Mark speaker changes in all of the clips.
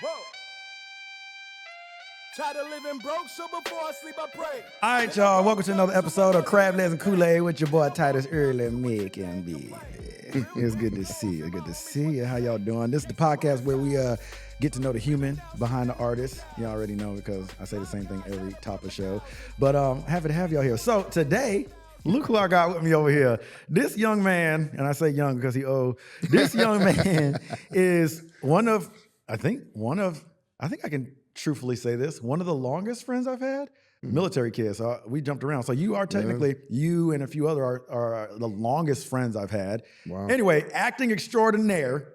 Speaker 1: Whoa. Tired of living broke, so before I sleep, I pray.
Speaker 2: All right, y'all. Welcome to another episode of Crab Legs and Kool-Aid with your boy Titus, early, Mick, and B. It's good to see you. Good to see you. How y'all doing? This is the podcast where we get to know the human behind the artist. You already know because I say the same thing every top of show. But happy to have y'all here. So today, look who I got with me over here. This young man, and I say young because he old. This young man is I think I can truthfully say this, one of the longest friends I've had. Military kids. So we jumped around. So you are technically, you and a few other are the longest friends I've had.
Speaker 3: Wow.
Speaker 2: Anyway, acting extraordinaire,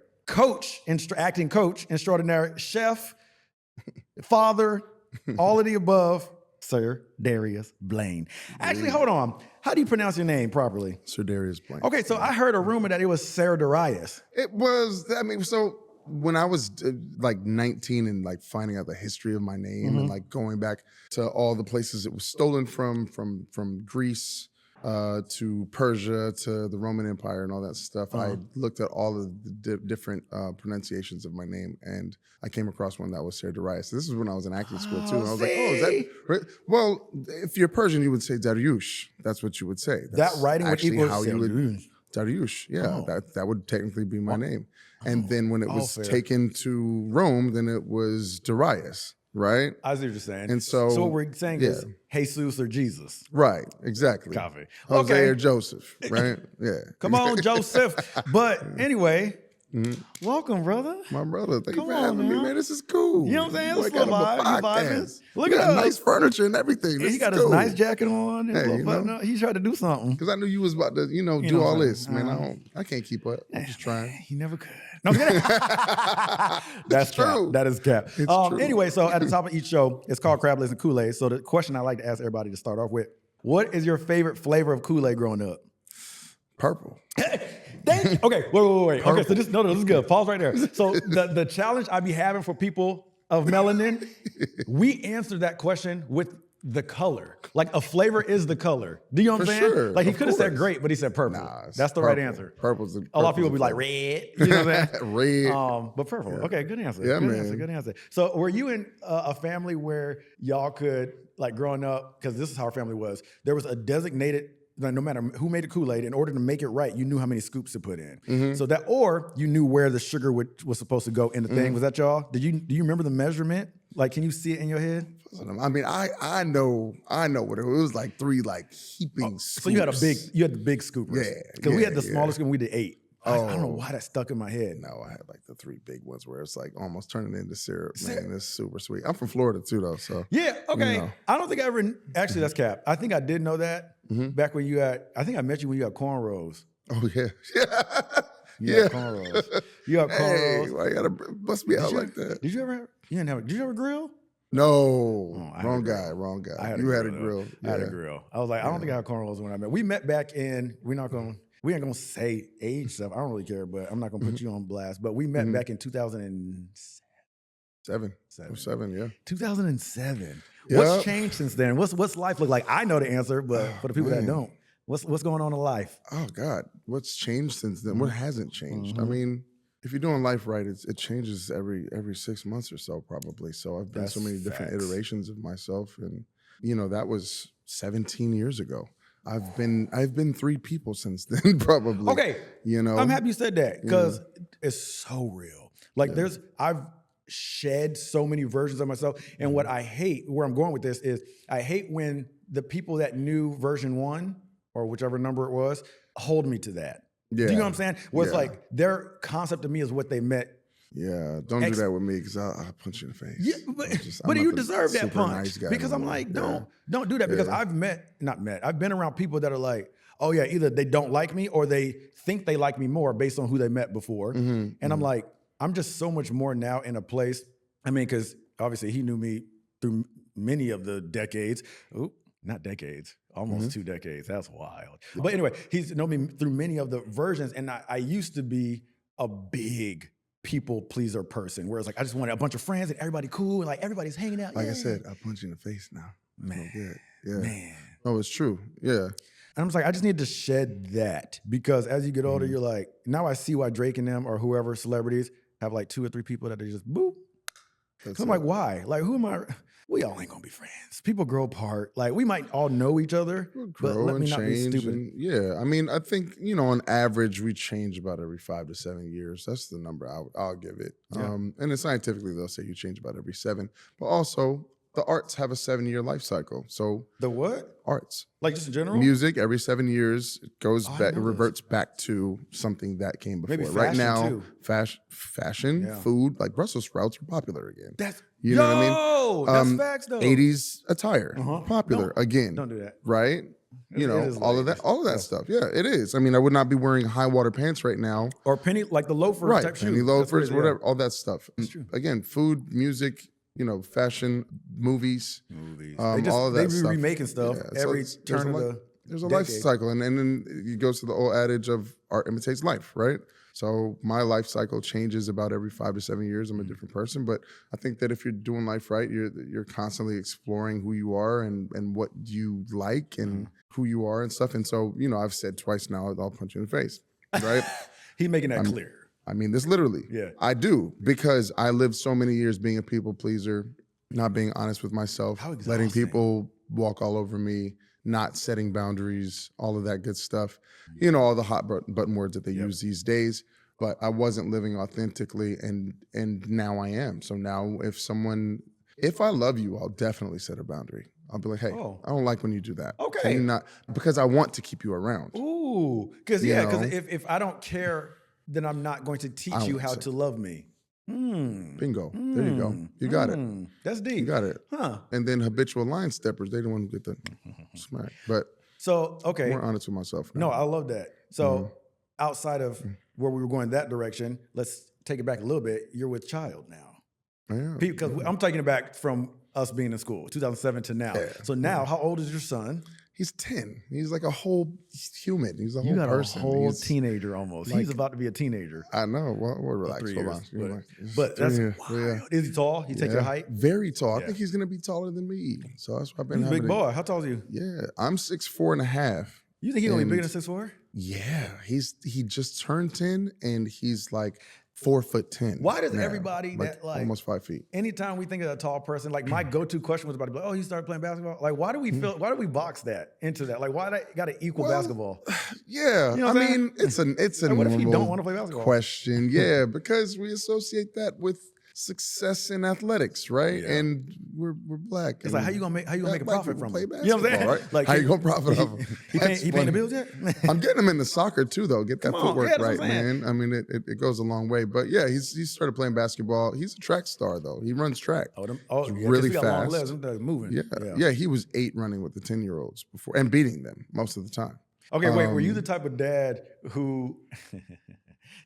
Speaker 2: acting coach extraordinaire, chef, father, all of the above, Ser'Darius Blain. Actually, hold on. How do you pronounce your name properly?
Speaker 3: Ser'Darius Blain.
Speaker 2: Okay, so I heard a rumor that it was Ser'Darius.
Speaker 3: It was, so when I was like 19 and like finding out the history of my name and like going back to all the places it was stolen from Greece to Persia to the Roman Empire and all that stuff, I looked at all of the different pronunciations of my name and I came across one that was Ser'Darius. This is when I was in acting school too. And I was like, oh, is that right? Well, if you're Persian, you would say Dariush. That's what you would say. That's
Speaker 2: that writing would equal how you would.
Speaker 3: Dariush, yeah, that would technically be my name. And then when it was taken to Rome, then it was Darius, right?
Speaker 2: I see what you're saying.
Speaker 3: And so
Speaker 2: what we're saying is Jesus or Jesus.
Speaker 3: Right, exactly.
Speaker 2: Copy.
Speaker 3: Jose
Speaker 2: okay.
Speaker 3: or Joseph, right? Yeah.
Speaker 2: Come on, Joseph. But anyway, welcome, brother.
Speaker 3: My brother, thank you
Speaker 2: Come
Speaker 3: for
Speaker 2: on,
Speaker 3: having me, man. This is cool.
Speaker 2: You know what I'm saying?
Speaker 3: Boy,
Speaker 2: It's
Speaker 3: got
Speaker 2: a vibe.
Speaker 3: him a
Speaker 2: You vibing.
Speaker 3: podcast.
Speaker 2: Look
Speaker 3: You
Speaker 2: at
Speaker 3: got
Speaker 2: us.
Speaker 3: nice furniture and everything. This
Speaker 2: He got
Speaker 3: is
Speaker 2: his
Speaker 3: cool.
Speaker 2: nice jacket on.
Speaker 3: Hey, you know.
Speaker 2: He tried to do something.
Speaker 3: Because I knew you was about to, do
Speaker 2: know
Speaker 3: all
Speaker 2: what I'm
Speaker 3: this,
Speaker 2: saying.
Speaker 3: man. I can't keep up. I'm just trying.
Speaker 2: He never could. No, I'm kidding. That's
Speaker 3: true.
Speaker 2: Cap. That is cap.
Speaker 3: It's true.
Speaker 2: Anyway, so at the top of each show, it's called Crab Legs and Kool-Aid. So the question I like to ask everybody to start off with, what is your favorite flavor of Kool-Aid growing up?
Speaker 3: Purple.
Speaker 2: Okay, wait. Okay, so this is good. Pause right there. So the challenge I be having for people of melanin, we answer that question with the color. Like a flavor is the color. Do you know what I'm saying?
Speaker 3: Sure,
Speaker 2: Like he
Speaker 3: of
Speaker 2: could have said
Speaker 3: course.
Speaker 2: great, but he said purple.
Speaker 3: Nah,
Speaker 2: that's the
Speaker 3: purple.
Speaker 2: right answer.
Speaker 3: Purple's
Speaker 2: a lot of people be like red. You know what I'm saying?
Speaker 3: Red.
Speaker 2: But purple.
Speaker 3: Yeah.
Speaker 2: Okay, good answer.
Speaker 3: Yeah,
Speaker 2: good
Speaker 3: man.
Speaker 2: answer. Good answer. So were you in a family where y'all could, like growing up, because this is how our family was, there was a designated, no matter who made the Kool-Aid, in order to make it right, you knew how many scoops to put in. So that, or you knew where the sugar was supposed to go in the thing. Was that y'all? Do you remember the measurement? Like, can you see it in your head?
Speaker 3: I mean, I know what it was like 3 like heaping scoops.
Speaker 2: So you had the big scoopers.
Speaker 3: Yeah,
Speaker 2: Because we had the
Speaker 3: yeah.
Speaker 2: smallest scoop and we did 8. I don't know
Speaker 3: Oh.
Speaker 2: why that stuck in my head.
Speaker 3: No, I had like the 3 big ones where it's like almost turning into syrup, man. It's super sweet. I'm from Florida too, though. So
Speaker 2: Yeah, okay.
Speaker 3: You know.
Speaker 2: I don't think I ever, actually that's cap. I think I did know that back when I think I met you when you had cornrows.
Speaker 3: Oh yeah,
Speaker 2: You had cornrows. You had
Speaker 3: Hey,
Speaker 2: cornrows.
Speaker 3: why you gotta bust me out like that?
Speaker 2: Did you have a grill?
Speaker 3: No,
Speaker 2: I had
Speaker 3: wrong
Speaker 2: a grill.
Speaker 3: guy, wrong guy.
Speaker 2: I had
Speaker 3: You
Speaker 2: a
Speaker 3: had a
Speaker 2: grill.
Speaker 3: grill.
Speaker 2: I had a
Speaker 3: Yeah.
Speaker 2: grill. I was like, I don't think I had cornrows when I met. We met back in, we ain't gonna say age stuff. I don't really care, but I'm not gonna put you on blast. But we met back in 2007.
Speaker 3: 7, yeah.
Speaker 2: 2007.
Speaker 3: Yep.
Speaker 2: What's changed since then? What's life look like? I know the answer, but for the people that
Speaker 3: man.
Speaker 2: don't, what's going on in life?
Speaker 3: Oh God, what's changed since then? What hasn't changed? I mean, if you're doing life right, it changes every 6 months or so, probably. So I've been
Speaker 2: That's
Speaker 3: so many different
Speaker 2: facts.
Speaker 3: iterations of myself, and that was 17 years ago. I've been 3 people since then, probably.
Speaker 2: Okay, I'm happy you said that because it's so real. Like I've shed so many versions of myself, and what I hate, where I'm going with this is, I hate when the people that knew version 1 or whichever number it was hold me to that.
Speaker 3: Yeah.
Speaker 2: Do you know what I'm saying? Where it's
Speaker 3: Yeah.
Speaker 2: like their concept of me is what they met.
Speaker 3: Yeah, don't do that with me because I'll punch you in the face.
Speaker 2: Yeah,
Speaker 3: I'm
Speaker 2: but
Speaker 3: not
Speaker 2: you
Speaker 3: the
Speaker 2: deserve that
Speaker 3: super
Speaker 2: punch
Speaker 3: nice guy
Speaker 2: because
Speaker 3: no
Speaker 2: I'm
Speaker 3: more.
Speaker 2: like,
Speaker 3: Yeah.
Speaker 2: don't do that because I've been around people that are like, oh yeah, either they don't like me or they think they like me more based on who they met before. And I'm like, I'm just so much more now in a place. I mean, because obviously he knew me through many of the decades. Ooh, not decades, almost 2 decades. That's wild. But anyway, he's known me through many of the versions, and I used to be a big people pleaser person, where it's like I just wanted a bunch of friends and everybody cool and like everybody's hanging out.
Speaker 3: Like I said, I'll punch you in the face now.
Speaker 2: Man,
Speaker 3: Good. Yeah.
Speaker 2: man.
Speaker 3: No, it's true. Yeah.
Speaker 2: And I'm just like, I just need to shed that because as you get older, you're like, now I see why Drake and them or whoever celebrities have like 2 or 3 people that they just boop.
Speaker 3: That's
Speaker 2: I'm like, why? Like, who am I? We all ain't gonna be friends. People grow apart. Like, we might all know each other, but
Speaker 3: grow
Speaker 2: let
Speaker 3: and
Speaker 2: me not be
Speaker 3: change.
Speaker 2: stupid.
Speaker 3: And yeah, I mean, I think, on average, we change about every 5 to 7 years. That's the number I'll give it.
Speaker 2: Yeah.
Speaker 3: And then scientifically, they'll say you change about every 7. But also, the arts have a 7-year life cycle. So
Speaker 2: The what?
Speaker 3: arts,
Speaker 2: Like, just in general?
Speaker 3: music, every 7 years it goes
Speaker 2: Oh, I
Speaker 3: back,
Speaker 2: know this.
Speaker 3: reverts back to something that came before.
Speaker 2: Maybe
Speaker 3: Right
Speaker 2: fashion,
Speaker 3: now,
Speaker 2: too.
Speaker 3: fashion,
Speaker 2: Yeah.
Speaker 3: food, like Brussels sprouts are popular again.
Speaker 2: That's
Speaker 3: You know what I mean?
Speaker 2: That's facts though.
Speaker 3: 80s attire,
Speaker 2: Uh-huh.
Speaker 3: popular again.
Speaker 2: Don't do that.
Speaker 3: Right?
Speaker 2: It is
Speaker 3: All
Speaker 2: the
Speaker 3: of that,
Speaker 2: 80s.
Speaker 3: all of that
Speaker 2: Yeah.
Speaker 3: stuff. Yeah, it is. I mean, I would not be wearing high water pants right now.
Speaker 2: Or penny, like the loafer
Speaker 3: Right,
Speaker 2: type
Speaker 3: penny
Speaker 2: shoe. That's what it
Speaker 3: loafers,
Speaker 2: is, yeah.
Speaker 3: whatever, all that stuff.
Speaker 2: That's true.
Speaker 3: Again, food, music, fashion, movies,
Speaker 2: Movies.
Speaker 3: all of that
Speaker 2: they be
Speaker 3: stuff.
Speaker 2: remaking stuff
Speaker 3: Yeah, so
Speaker 2: every
Speaker 3: there's
Speaker 2: turn of the
Speaker 3: there's a life
Speaker 2: decade.
Speaker 3: cycle, and then it goes to the old adage of art imitates life, right? So my life cycle changes about every 5 to 7 years. I'm a different person, but I think that if you're doing life right, you're constantly exploring who you are and what you like and who you are and stuff. And so, I've said twice now, I'll punch you in the face, right?
Speaker 2: He making that clear.
Speaker 3: I mean this literally.
Speaker 2: Yeah.
Speaker 3: I do, because I lived so many years being a people pleaser, not being honest with myself,
Speaker 2: How
Speaker 3: letting
Speaker 2: exhausting.
Speaker 3: people walk all over me, not setting boundaries, all of that good stuff. All the hot button words that they use these days. But I wasn't living authentically, and now I am. So now if I love you, I'll definitely set a boundary. I'll be like, hey,
Speaker 2: Oh.
Speaker 3: I don't like when you do that.
Speaker 2: Okay.
Speaker 3: Can you not? Because I want to keep you around.
Speaker 2: Ooh, because
Speaker 3: You know?
Speaker 2: if I don't care, then I'm not going to teach you how to love me.
Speaker 3: Bingo. There you go. You got it.
Speaker 2: That's deep.
Speaker 3: You got it.
Speaker 2: Huh.
Speaker 3: And then habitual line steppers, they don't want to get the smack. But
Speaker 2: So okay.
Speaker 3: more honest with myself.
Speaker 2: No,
Speaker 3: now.
Speaker 2: I love that. So outside of where we were going that direction, let's take it back a little bit. You're with child now.
Speaker 3: Yeah.
Speaker 2: Because I'm taking it back from us being in school, 2007 to now.
Speaker 3: Yeah.
Speaker 2: So now, how old is your son?
Speaker 3: He's 10. He's like a whole human. He's a whole
Speaker 2: You got
Speaker 3: person.
Speaker 2: a whole
Speaker 3: He's-
Speaker 2: teenager almost. He's
Speaker 3: like-
Speaker 2: about to be a teenager.
Speaker 3: I know. Well, relax.
Speaker 2: 3
Speaker 3: Hold
Speaker 2: years.
Speaker 3: on. You're like,
Speaker 2: But
Speaker 3: 3
Speaker 2: that's
Speaker 3: years.
Speaker 2: wild.
Speaker 3: Yeah.
Speaker 2: Is he tall? He takes your
Speaker 3: Yeah.
Speaker 2: height?
Speaker 3: Very tall.
Speaker 2: Yeah.
Speaker 3: I think he's gonna be taller than me. So that's why I've been
Speaker 2: He's a
Speaker 3: having
Speaker 2: big boy. How tall is you?
Speaker 3: Yeah, I'm 6'4.5".
Speaker 2: You think he's gonna be bigger
Speaker 3: And-
Speaker 2: than 6'4"?
Speaker 3: Yeah, he just turned 10 and he's like 4'10".
Speaker 2: Why does
Speaker 3: now,
Speaker 2: everybody that like
Speaker 3: almost 5 feet?
Speaker 2: anytime we think of a tall person, like my go-to question was about to be like, oh, he started playing basketball. Like, why do we feel? Why do we box that into that? Like, why that got to equal
Speaker 3: Well,
Speaker 2: basketball?
Speaker 3: Yeah,
Speaker 2: You know
Speaker 3: I
Speaker 2: what I'm saying?
Speaker 3: mean it's a
Speaker 2: Like, what if he
Speaker 3: normal
Speaker 2: don't wanna play basketball?
Speaker 3: question. Yeah, because we associate that with success in athletics, right?
Speaker 2: Yeah.
Speaker 3: And we're black.
Speaker 2: It's like how you gonna make a
Speaker 3: black
Speaker 2: profit
Speaker 3: people
Speaker 2: from
Speaker 3: play
Speaker 2: it? You know what I'm saying?
Speaker 3: basketball, right?
Speaker 2: Like
Speaker 3: How you gonna profit off of it?
Speaker 2: He paying the bills yet?
Speaker 3: I'm getting him into soccer too, though. Get that
Speaker 2: Come on,
Speaker 3: footwork
Speaker 2: yeah, that's
Speaker 3: right,
Speaker 2: what I'm saying.
Speaker 3: man. I mean, it goes a long way. But yeah, he's started playing basketball. He's a track star, though. He runs track.
Speaker 2: He's
Speaker 3: He's really
Speaker 2: he got long
Speaker 3: fast.
Speaker 2: legs. Them things moving.
Speaker 3: Yeah. He was 8 running with the 10-year-olds before and beating them most of the time.
Speaker 2: Okay, wait. Were you the type of dad who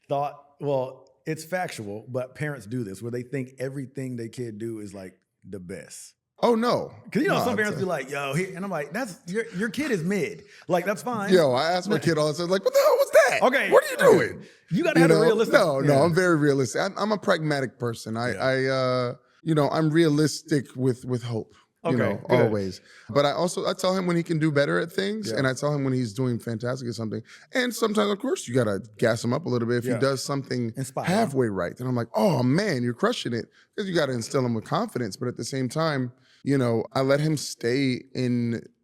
Speaker 2: thought, well, it's factual, but parents do this where they think everything their kid do is like the best?
Speaker 3: Oh no,
Speaker 2: Because
Speaker 3: No,
Speaker 2: some
Speaker 3: I'd
Speaker 2: parents
Speaker 3: say-
Speaker 2: be like, yo, and I'm like, that's your kid is mid. Like, that's fine.
Speaker 3: Yo, I asked my kid all the time, like, what the hell was that?
Speaker 2: Okay.
Speaker 3: What are you doing?
Speaker 2: You gotta have a realistic.
Speaker 3: No,
Speaker 2: yeah.
Speaker 3: I'm very realistic. I'm a pragmatic person. I'm realistic with hope.
Speaker 2: Okay, good.
Speaker 3: Always. But I tell him when he can do better at things,
Speaker 2: Yeah.
Speaker 3: and I tell him when he's doing fantastic at something. And sometimes, of course, you gotta gas him up a little bit if
Speaker 2: Yeah.
Speaker 3: he does something
Speaker 2: Inspire.
Speaker 3: halfway right. Then I'm like, oh man, you're crushing it, because you gotta instill him with confidence. But at the same time, I let him stay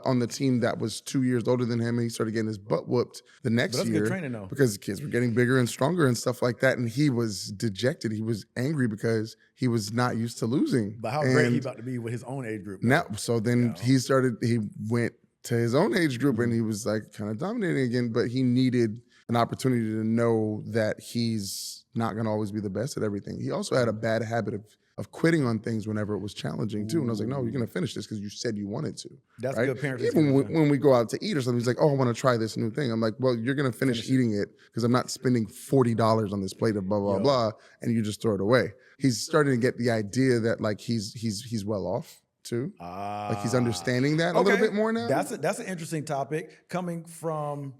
Speaker 3: on the team that was 2 years older than him, and he started getting his butt whooped the next
Speaker 2: that's good
Speaker 3: year
Speaker 2: training, though.
Speaker 3: because the kids were getting bigger and stronger and stuff like that. And he was dejected. He was angry because he was not used to losing.
Speaker 2: But how great he
Speaker 3: And
Speaker 2: about to be with his own age group.
Speaker 3: now, so then he went to his own age group and he was like kind of dominating again, but he needed an opportunity to know that he's not going to always be the best at everything. He also had a bad habit of quitting on things whenever it was challenging too. And I was like, no, you're going to finish this because you said you wanted to.
Speaker 2: That's
Speaker 3: right?
Speaker 2: good parenting.
Speaker 3: Even when we go out to eat or something, he's like, oh, I want to try this new thing. I'm like, well, you're going to finish eating it because I'm not spending $40 on this plate of blah, blah, blah, and you just throw it away. He's starting to get the idea that like he's well off too. Like he's understanding that a little bit more now.
Speaker 2: That's an interesting topic coming from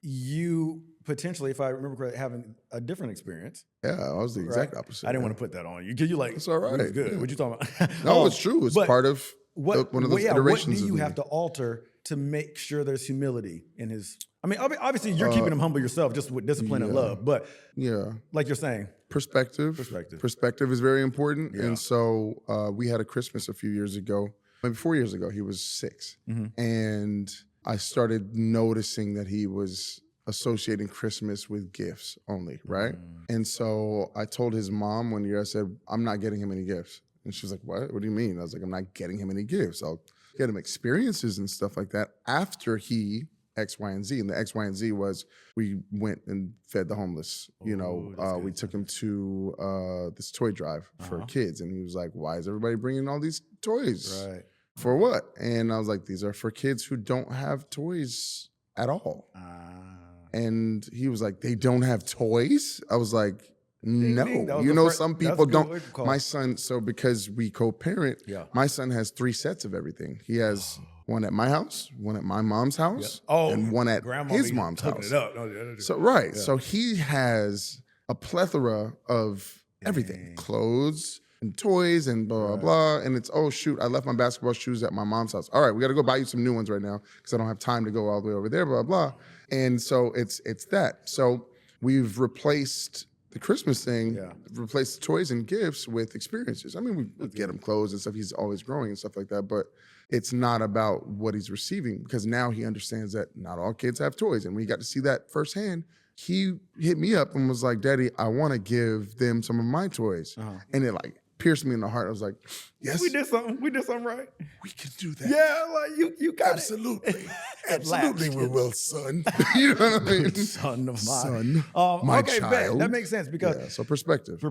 Speaker 2: you potentially, if I remember correctly, having a different experience.
Speaker 3: Yeah, I was the exact
Speaker 2: right?
Speaker 3: opposite.
Speaker 2: I didn't want to put that on you because you like
Speaker 3: It's all right.
Speaker 2: It's good.
Speaker 3: Yeah.
Speaker 2: What you talking about?
Speaker 3: No, it's true. It's
Speaker 2: but
Speaker 3: part of one of those iterations.
Speaker 2: What do you
Speaker 3: of
Speaker 2: have
Speaker 3: me.
Speaker 2: to alter to make sure there's humility in his? I mean, obviously you're keeping him humble yourself, just with discipline and
Speaker 3: yeah.
Speaker 2: love. But
Speaker 3: Yeah.
Speaker 2: like you're saying,
Speaker 3: Perspective. Perspective is very important.
Speaker 2: Yeah.
Speaker 3: And so we had a Christmas a few years ago, maybe 4 years ago. He was 6. And I started noticing that he was associating Christmas with gifts only, right? And so I told his mom one year, I said, I'm not getting him any gifts. And she was like, what? What do you mean? I was like, I'm not getting him any gifts. I'll get him experiences and stuff like that after he X, Y, and Z. And the X, Y, and Z was we went and fed the homeless. You know, we took him to this toy drive for kids. And he was like, why is everybody bringing all these toys?
Speaker 2: Right.
Speaker 3: For what? And I was like, these are for kids who don't have toys at all. And he was like, they don't have toys? I was like, no. You know, some people don't. My son, so because we co-parent, my son has 3 sets of everything. He has one at my house, one at my mom's house, and one at his mom's house. So he has a plethora of everything, clothes and toys and blah, blah, blah. And it's, oh, shoot, I left my basketball shoes at my mom's house. All right, we got to go buy you some new ones right now because I don't have time to go all the way over there, blah, blah. And so it's that. So we've replaced the Christmas thing, replaced toys and gifts with experiences. I mean, we get him clothes and stuff. He's always growing and stuff like that. But it's not about what he's receiving because now he understands that not all kids have toys. And we got to see that firsthand. He hit me up and was like, Daddy, I want to give them some of my toys. And it like pierced me in the heart. I was like, yes.
Speaker 2: We did something right.
Speaker 3: We can do that.
Speaker 2: Yeah, like you got
Speaker 3: Absolutely. Absolutely we will, son. You know what I mean?
Speaker 2: Son of
Speaker 3: mine.
Speaker 2: Son.
Speaker 3: My
Speaker 2: okay,
Speaker 3: child.
Speaker 2: that makes sense because
Speaker 3: so perspective.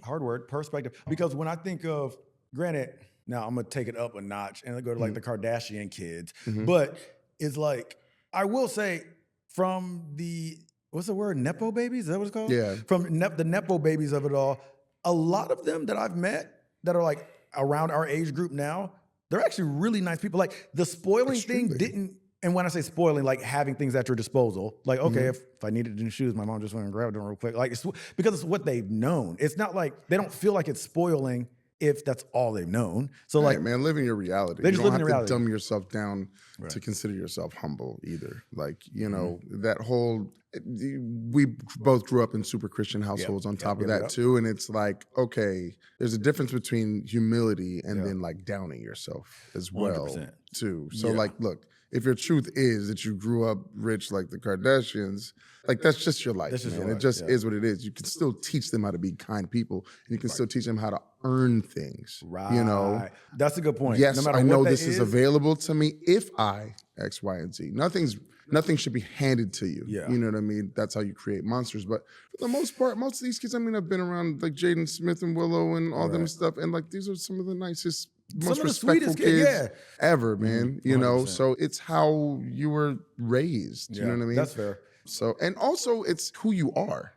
Speaker 2: Hard word, perspective. Because when I think of, granted, now I'm gonna take it up a notch and go to like the Kardashian kids, but it's like, I will say from the, what's the word? Nepo babies? Is that what it's called?
Speaker 3: Yeah.
Speaker 2: From the Nepo babies of it all, a lot of them that I've met that are like around our age group now, they're actually really nice people. Like the spoiling thing didn't, and when I say spoiling, like having things at your disposal, like, okay, if I needed new shoes, my mom just went and grabbed them real quick. Like, it's because it's what they've known. It's not like, they don't feel like it's spoiling if that's all they've known. So like,
Speaker 3: man, live in your reality.
Speaker 2: They
Speaker 3: you
Speaker 2: just
Speaker 3: don't
Speaker 2: live in
Speaker 3: have
Speaker 2: your
Speaker 3: to
Speaker 2: reality.
Speaker 3: dumb yourself down to consider yourself humble either. Like, you know, that whole, we both grew up in super Christian households on top of that too. And it's like, okay, there's a difference between humility and then like downing yourself as well
Speaker 2: 100%.
Speaker 3: too. So like, look, if your truth is that you grew up rich like the Kardashians, like that's just your life, man. It just is what it is. You can still teach them how to be kind people, and you can still teach them how to earn things.
Speaker 2: right.
Speaker 3: You know,
Speaker 2: That's a good point.
Speaker 3: yes,
Speaker 2: No matter
Speaker 3: I know
Speaker 2: what
Speaker 3: this
Speaker 2: that
Speaker 3: is available to me if I X, Y, and Z. Nothing should be handed to you.
Speaker 2: Yeah.
Speaker 3: You know what I mean? That's how you create monsters. But for the most part, most of these kids, I mean, I've been around like Jaden Smith and Willow and all them stuff, and like these are some of the nicest, most respectful kids ever, man. You know, so it's how you were raised. You know what I mean?
Speaker 2: That's fair.
Speaker 3: So, and also it's who you are.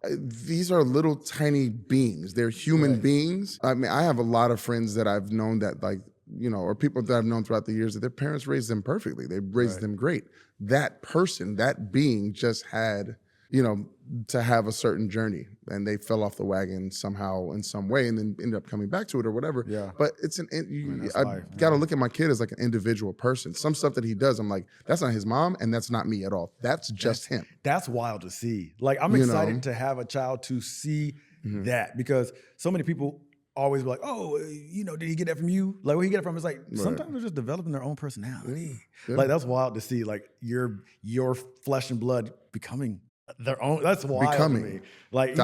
Speaker 3: These are little tiny beings. They're human beings. I mean, I have a lot of friends that I've known that like, you know, or people that I've known throughout the years that their parents raised them perfectly. They raised them great. That person, that being just had, you know, to have a certain journey and they fell off the wagon somehow in some way and then ended up coming back to it or whatever.
Speaker 2: Yeah.
Speaker 3: But it's I got to look at my kid as like an individual person. Some stuff that he does, I'm like, that's not his mom and that's not me at all. That's just him.
Speaker 2: That's wild to see. Like, I'm excited to have a child to see that because so many people always be like, oh, you know, did he get that from you? Like, where he get it from? It's like, sometimes they're just developing their own personality. Yeah. Like, that's wild to see, like, your flesh and blood becoming their own. That's wild to me. Like,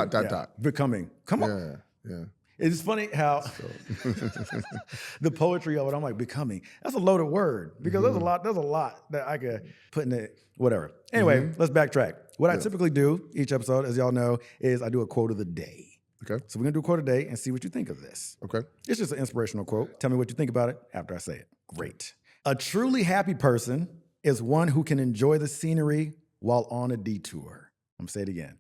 Speaker 2: becoming. Come on.
Speaker 3: Yeah.
Speaker 2: It's funny how the poetry of it, I'm like, becoming. That's a loaded word because there's a lot that I could put in it, whatever. Anyway, let's backtrack. What I typically do each episode, as y'all know, is I do a quote of the day.
Speaker 3: Okay.
Speaker 2: So we're going to do a quote a day and see what you think of this.
Speaker 3: Okay.
Speaker 2: It's just an inspirational quote. Tell me what you think about it after I say it. Great. A truly happy person is one who can enjoy the scenery while on a detour. I'm going to say it again.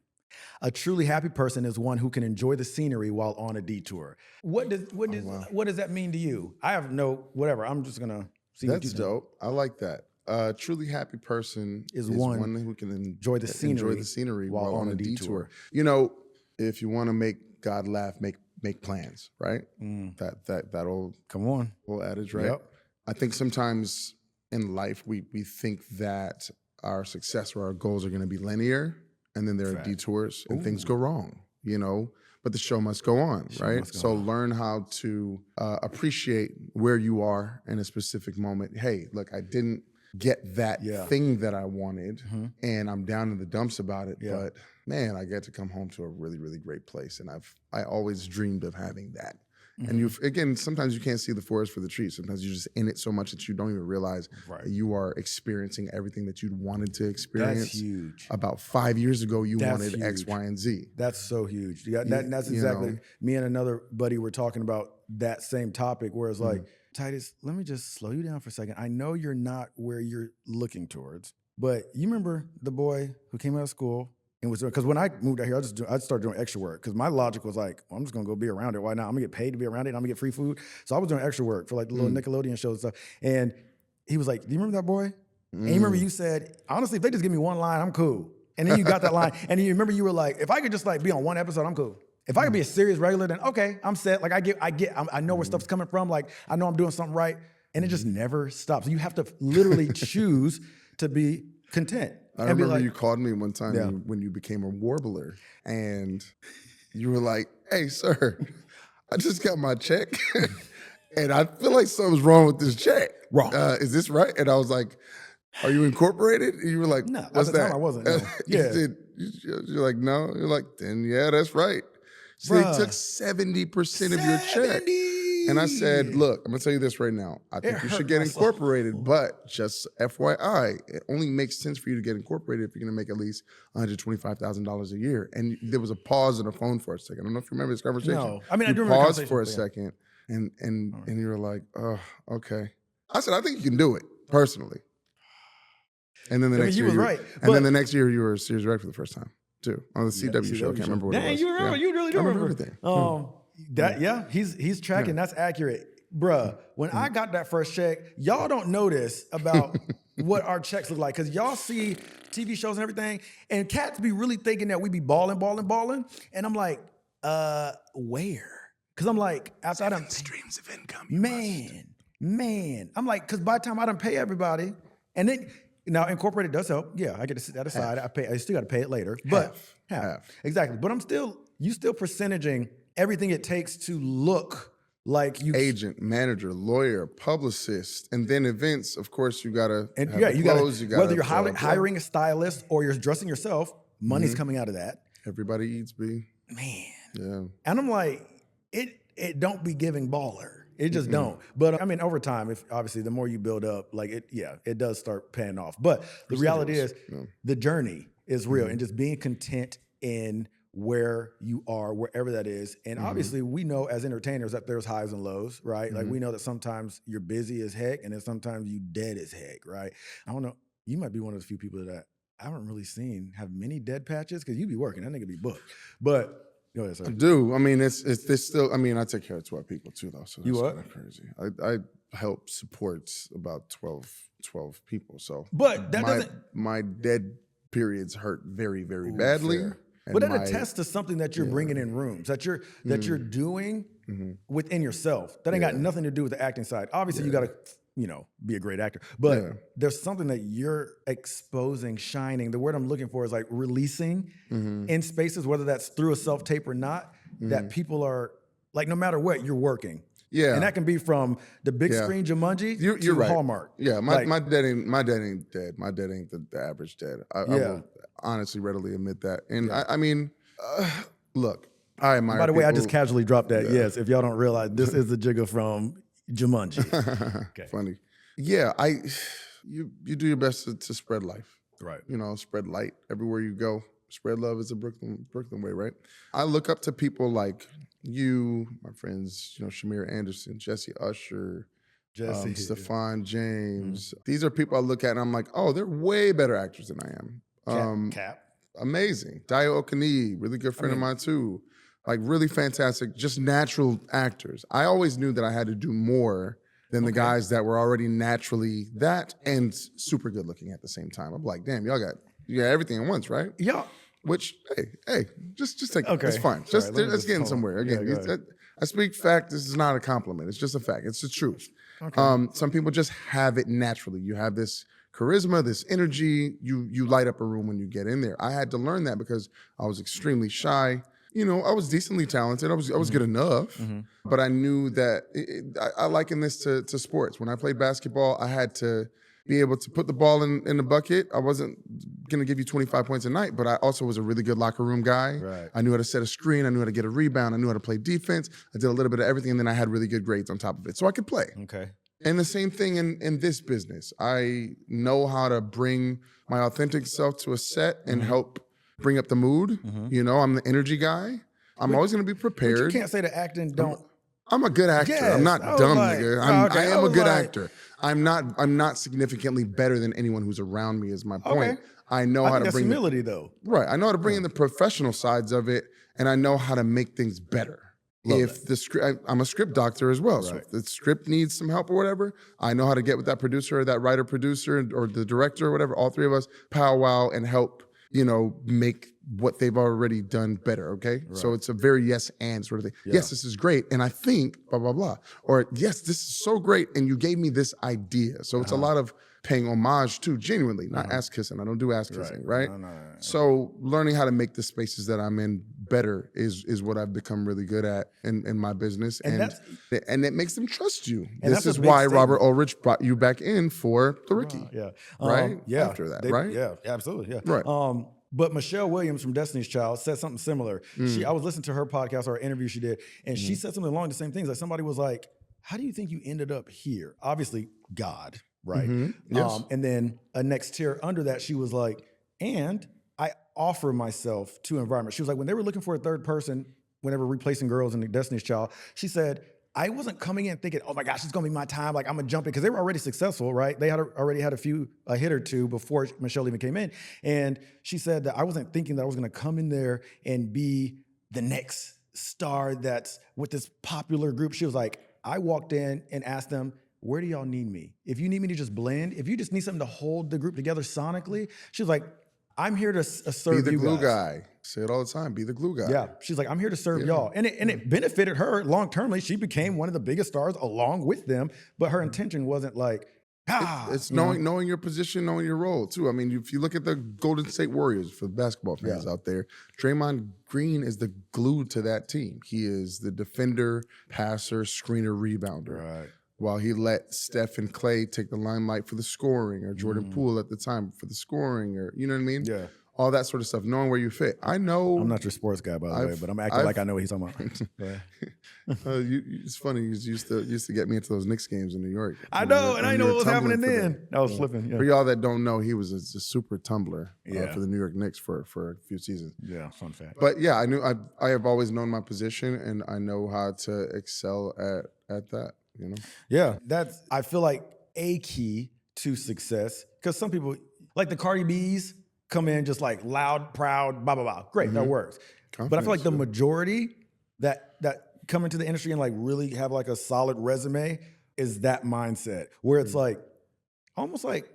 Speaker 2: A truly happy person is one who can enjoy the scenery while on a detour. What does that mean to you? I have no, whatever. I'm just going to see what you think.
Speaker 3: That's dope. I like that. A truly happy person is one who can enjoy the scenery while on a detour. You know, if you want to make God laugh, make plans, right? That old old adage, right?
Speaker 2: Yep.
Speaker 3: I think sometimes in life we think that our success or our goals are going to be linear, and then there are detours and things go wrong. but the show must go on, right?
Speaker 2: must go
Speaker 3: So
Speaker 2: on.
Speaker 3: learn how to appreciate where you are in a specific moment. Hey, look, I didn't get that thing that I wanted, and I'm down in the dumps about it.
Speaker 2: Yeah.
Speaker 3: But man, I get to come home to a really, really great place, and I always dreamed of having that. And sometimes you can't see the forest for the trees. Sometimes you're just in it so much that you don't even realize that you are experiencing everything that you'd wanted to experience.
Speaker 2: That's huge.
Speaker 3: About 5 years ago, you
Speaker 2: That's
Speaker 3: wanted X,
Speaker 2: huge.
Speaker 3: Y, and Z.
Speaker 2: That's so huge. That's exactly, me and another buddy were talking about that same topic where it's like, Titus, let me just slow you down for a second. I know you're not where you're looking towards, but you remember the boy who came out of school and was doing, because when I moved out here, I started doing extra work because my logic was like, well, I'm just gonna go be around it. Why not? I'm gonna get paid to be around it. I'm gonna get free food. So I was doing extra work for like the little Nickelodeon shows and stuff. And he was like, do you remember that boy? And you remember you said, honestly, if they just give me one line, I'm cool. And then you got that line. And you remember you were like, if I could just like be on one episode, I'm cool. If I could be a serious regular, then okay, I'm set. Like I know where stuff's coming from. Like I know I'm doing something right. And it just never stops. You have to literally choose to be content.
Speaker 3: I remember you called me one time when you became a warbler, and you were like, hey, sir, I just got my check, and I feel like something's wrong with this check.
Speaker 2: Wrong.
Speaker 3: Is this right? And I was like, are you incorporated? And you were like,
Speaker 2: no,
Speaker 3: what's
Speaker 2: at the
Speaker 3: that?
Speaker 2: time I wasn't. No.
Speaker 3: You're like, no. You're like, then yeah, that's right. So they took 70% of your check. And I said, look, I'm going to tell you this right now. I think you should get incorporated, but just FYI, it only makes sense for you to get incorporated if you're going to make at least $125,000 a year. And there was a pause on the phone for a second. I don't know if you remember this conversation.
Speaker 2: No. I mean, I
Speaker 3: you
Speaker 2: do remember the
Speaker 3: paused for a
Speaker 2: conversation,
Speaker 3: second, and you were like, oh, okay. I said, I think you can do it, personally. And then the next year,
Speaker 2: you was right.
Speaker 3: And then the next year, you were a series director for the first time, too, on the CW show. I can't remember what it was.
Speaker 2: You remember? You really do remember
Speaker 3: everything.
Speaker 2: He's tracking. That's accurate, bruh. When I got that first check, y'all don't know this about what our checks look like because y'all see TV shows and everything, and cats be really thinking that we be balling, and I'm like, where? Because I'm like, after I done
Speaker 3: streams of income,
Speaker 2: man, I'm like, because by the time I done pay everybody, and then now incorporated does help. Yeah, I get to sit that aside. I still got to pay it later, but half exactly. But you still percentaging everything it takes to look like you
Speaker 3: agent, manager, lawyer, publicist, and then events. Of course, you gotta
Speaker 2: and
Speaker 3: have
Speaker 2: you
Speaker 3: clothes,
Speaker 2: gotta whether you're hiring a stylist or you're dressing yourself, money's coming out of that.
Speaker 3: Everybody eats, B.
Speaker 2: Man.
Speaker 3: Yeah.
Speaker 2: And I'm like, it don't be giving baller. It just don't. But I mean, over time, if obviously the more you build up, like it does start paying off. But the reality is the journey is real and just being content in where you are, wherever that is. And obviously we know as entertainers that there's highs and lows, right? Like we know that sometimes you're busy as heck and then sometimes you dead as heck, right? I don't know. You might be one of the few people that I haven't really seen have many dead patches because you be working. That nigga be booked. But go ahead, sir.
Speaker 3: I do. I mean, it's still, I mean, I take care of 12 people too, though. So that's kind of crazy. I help support about 12 people. So
Speaker 2: but that
Speaker 3: my dead periods hurt very, very badly.
Speaker 2: Fair. But that attests to something that you're bringing in rooms, that you're doing within yourself. That ain't got nothing to do with the acting side. Obviously, you got to, be a great actor. But there's something that you're exposing, shining. The word I'm looking for is like releasing in spaces, whether that's through a self-tape or not, that people are, like, no matter what, you're working. Yeah. And that can be from the big screen Jumanji to
Speaker 3: right.
Speaker 2: Hallmark.
Speaker 3: Yeah, my dad ain't dead. My dad ain't the average dad. I will honestly readily admit that. And I mean, look, I admire
Speaker 2: By the way, I
Speaker 3: people.
Speaker 2: just casually dropped that. Yes, if y'all don't realize, this is the jigger from Jumanji. Okay.
Speaker 3: Funny. Yeah, you do your best to spread life.
Speaker 2: Right.
Speaker 3: Spread light everywhere you go. Spread love is a Brooklyn way, right? I look up to people like you, my friends, Shamir Anderson, Jesse Usher, Stephon James. These are people I look at and I'm like, oh, they're way better actors than I am.
Speaker 2: Cap.
Speaker 3: Amazing. Dio Okani, really good friend of mine too. Like really fantastic, just natural actors. I always knew that I had to do more than the guys that were already naturally that and super good looking at the same time. I'm like, damn, you got everything at once, right?
Speaker 2: Yeah.
Speaker 3: Which, hey, just take it. It's fine. Let's get in somewhere. Again, I speak fact. This is not a compliment. It's just a fact. It's the truth. Okay. Some people just have it naturally. You have this charisma, this energy. You light up a room when you get in there. I had to learn that because I was extremely shy. I was decently talented. I was good enough, but I knew that I liken this to sports. When I played basketball, I had to be able to put the ball in the bucket. I wasn't going to give you 25 points a night, but I also was a really good locker room guy.
Speaker 2: Right.
Speaker 3: I knew how to set a screen. I knew how to get a rebound. I knew how to play defense. I did a little bit of everything, and then I had really good grades on top of it. So I could play.
Speaker 2: Okay.
Speaker 3: And the same thing in this business. I know how to bring my authentic self to a set and help bring up the mood. I'm the energy guy. I'm always going to be prepared.
Speaker 2: But you can't say that acting don't.
Speaker 3: I'm a good actor.
Speaker 2: Yes,
Speaker 3: I'm not
Speaker 2: I was
Speaker 3: dumb,
Speaker 2: like,
Speaker 3: nigga.
Speaker 2: okay,
Speaker 3: I
Speaker 2: I
Speaker 3: am a
Speaker 2: was
Speaker 3: good
Speaker 2: like-
Speaker 3: actor. I'm not significantly better than anyone who's around me is my point.
Speaker 2: Okay.
Speaker 3: I know
Speaker 2: I
Speaker 3: how
Speaker 2: think
Speaker 3: to
Speaker 2: that's
Speaker 3: bring
Speaker 2: humility, though.
Speaker 3: right. I know how to bring in the professional sides of it, and I know how to make things better.
Speaker 2: Love
Speaker 3: If the script, I'm a script doctor as well. So
Speaker 2: Right.
Speaker 3: if the script needs some help or whatever, I know how to get with that producer or that writer producer or the director or whatever. All three of us powwow and help, make what they've already done better. Okay. So it's a very yes and sort of thing.
Speaker 2: Yeah.
Speaker 3: Yes, this is great. And I think blah, blah, blah. Or yes, this is so great. And you gave me this idea. So it's a lot of paying homage to genuinely, not ass kissing. I don't do ass kissing, right?
Speaker 2: No.
Speaker 3: So learning how to make the spaces that I'm in better is what I've become really good at in my business.
Speaker 2: And
Speaker 3: And it makes them trust you.
Speaker 2: And
Speaker 3: This
Speaker 2: that's a
Speaker 3: is
Speaker 2: big
Speaker 3: why
Speaker 2: statement.
Speaker 3: Robert Ulrich brought you back in for the Rookie.
Speaker 2: Yeah.
Speaker 3: Right?
Speaker 2: Yeah.
Speaker 3: After that, right?
Speaker 2: Yeah, absolutely. Yeah.
Speaker 3: Right.
Speaker 2: But Michelle Williams from Destiny's Child said something similar. I was listening to her podcast or an interview she did, and she said something along the same things. Like somebody was like, how do you think you ended up here? Obviously, God, right?
Speaker 3: Yes.
Speaker 2: And then a next tier under that, she was like, and I offer myself to environment. She was like, when they were looking for a third person, whenever replacing girls in the Destiny's Child, she said, I wasn't coming in thinking, oh my gosh, it's gonna be my time. Like I'm gonna jump in because they were already successful, right? They had already had a hit or two before Michelle even came in. And she said that I wasn't thinking that I was gonna come in there and be the next star that's with this popular group. She was like, I walked in and asked them, where do y'all need me? If you need me to just blend, if you just need something to hold the group together sonically, she was like, I'm here to serve
Speaker 3: Be the
Speaker 2: you
Speaker 3: glue
Speaker 2: guys.
Speaker 3: guy. Say it all the time. Be the glue guy.
Speaker 2: Yeah, she's like, I'm here to serve y'all, and it benefited her long termly. She became one of the biggest stars along with them, but her intention wasn't like,
Speaker 3: It's knowing your position, knowing your role too. I mean, if you look at the Golden State Warriors for the basketball fans out there, Draymond Green is the glue to that team. He is the defender, passer, screener, rebounder.
Speaker 2: Right.
Speaker 3: While he let Steph and Clay take the limelight for the scoring, or Jordan Poole at the time for the scoring, or you know what I mean?
Speaker 2: Yeah.
Speaker 3: All that sort of stuff, knowing where you fit. I know.
Speaker 2: I'm not your sports guy, by the way, but I'm acting like I know what he's talking about.
Speaker 3: It's funny. You used to get me into those Knicks games in New York.
Speaker 2: I know, and I
Speaker 3: you
Speaker 2: know
Speaker 3: were
Speaker 2: what was
Speaker 3: tumbling
Speaker 2: happening
Speaker 3: for them.
Speaker 2: then. I was flipping.
Speaker 3: For
Speaker 2: Yeah.
Speaker 3: y'all that don't know, he was a super tumbler
Speaker 2: Yeah.
Speaker 3: for the New York Knicks for a few seasons.
Speaker 2: Yeah, fun fact.
Speaker 3: But yeah, I have always known my position, and I know how to excel at that.
Speaker 2: Yeah, I feel like a key to success, because some people, like the Cardi B's, come in just like loud, proud, blah, blah, blah. Great, that works. But I feel like the majority that come into the industry and like really have like a solid resume is that mindset where it's like, almost like,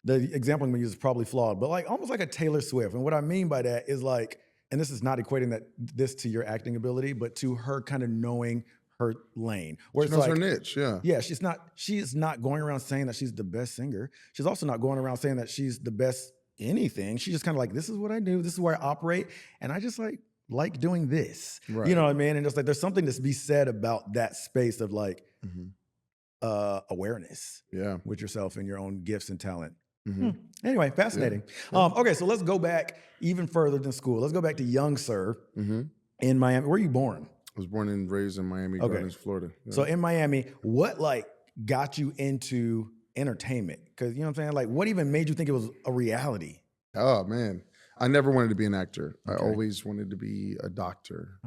Speaker 2: the example I'm gonna use is probably flawed, but like almost like a Taylor Swift. And what I mean by that is like, and this is not equating this to your acting ability, but to her kind of knowing her lane. Where
Speaker 3: She
Speaker 2: it's
Speaker 3: knows
Speaker 2: like,
Speaker 3: her niche, yeah.
Speaker 2: Yeah, she is not going around saying that she's the best singer. She's also not going around saying that she's the best anything. She's just kind of like, this is what I do, this is where I operate, and I just like doing this.
Speaker 3: Right.
Speaker 2: You know what I mean? And just like there's something to be said about that space of like awareness with yourself and your own gifts and talent. Anyway, fascinating. Okay, so let's go back even further than school. Let's go back to young Sir in Miami. Where are you born?
Speaker 3: I was born and raised in Miami Gardens, Florida. Yeah.
Speaker 2: So in Miami, what like got you into entertainment? Because you know what I'm saying? Like what even made you think it was a reality?
Speaker 3: Oh man, I never wanted to be an actor. I always wanted to be a doctor.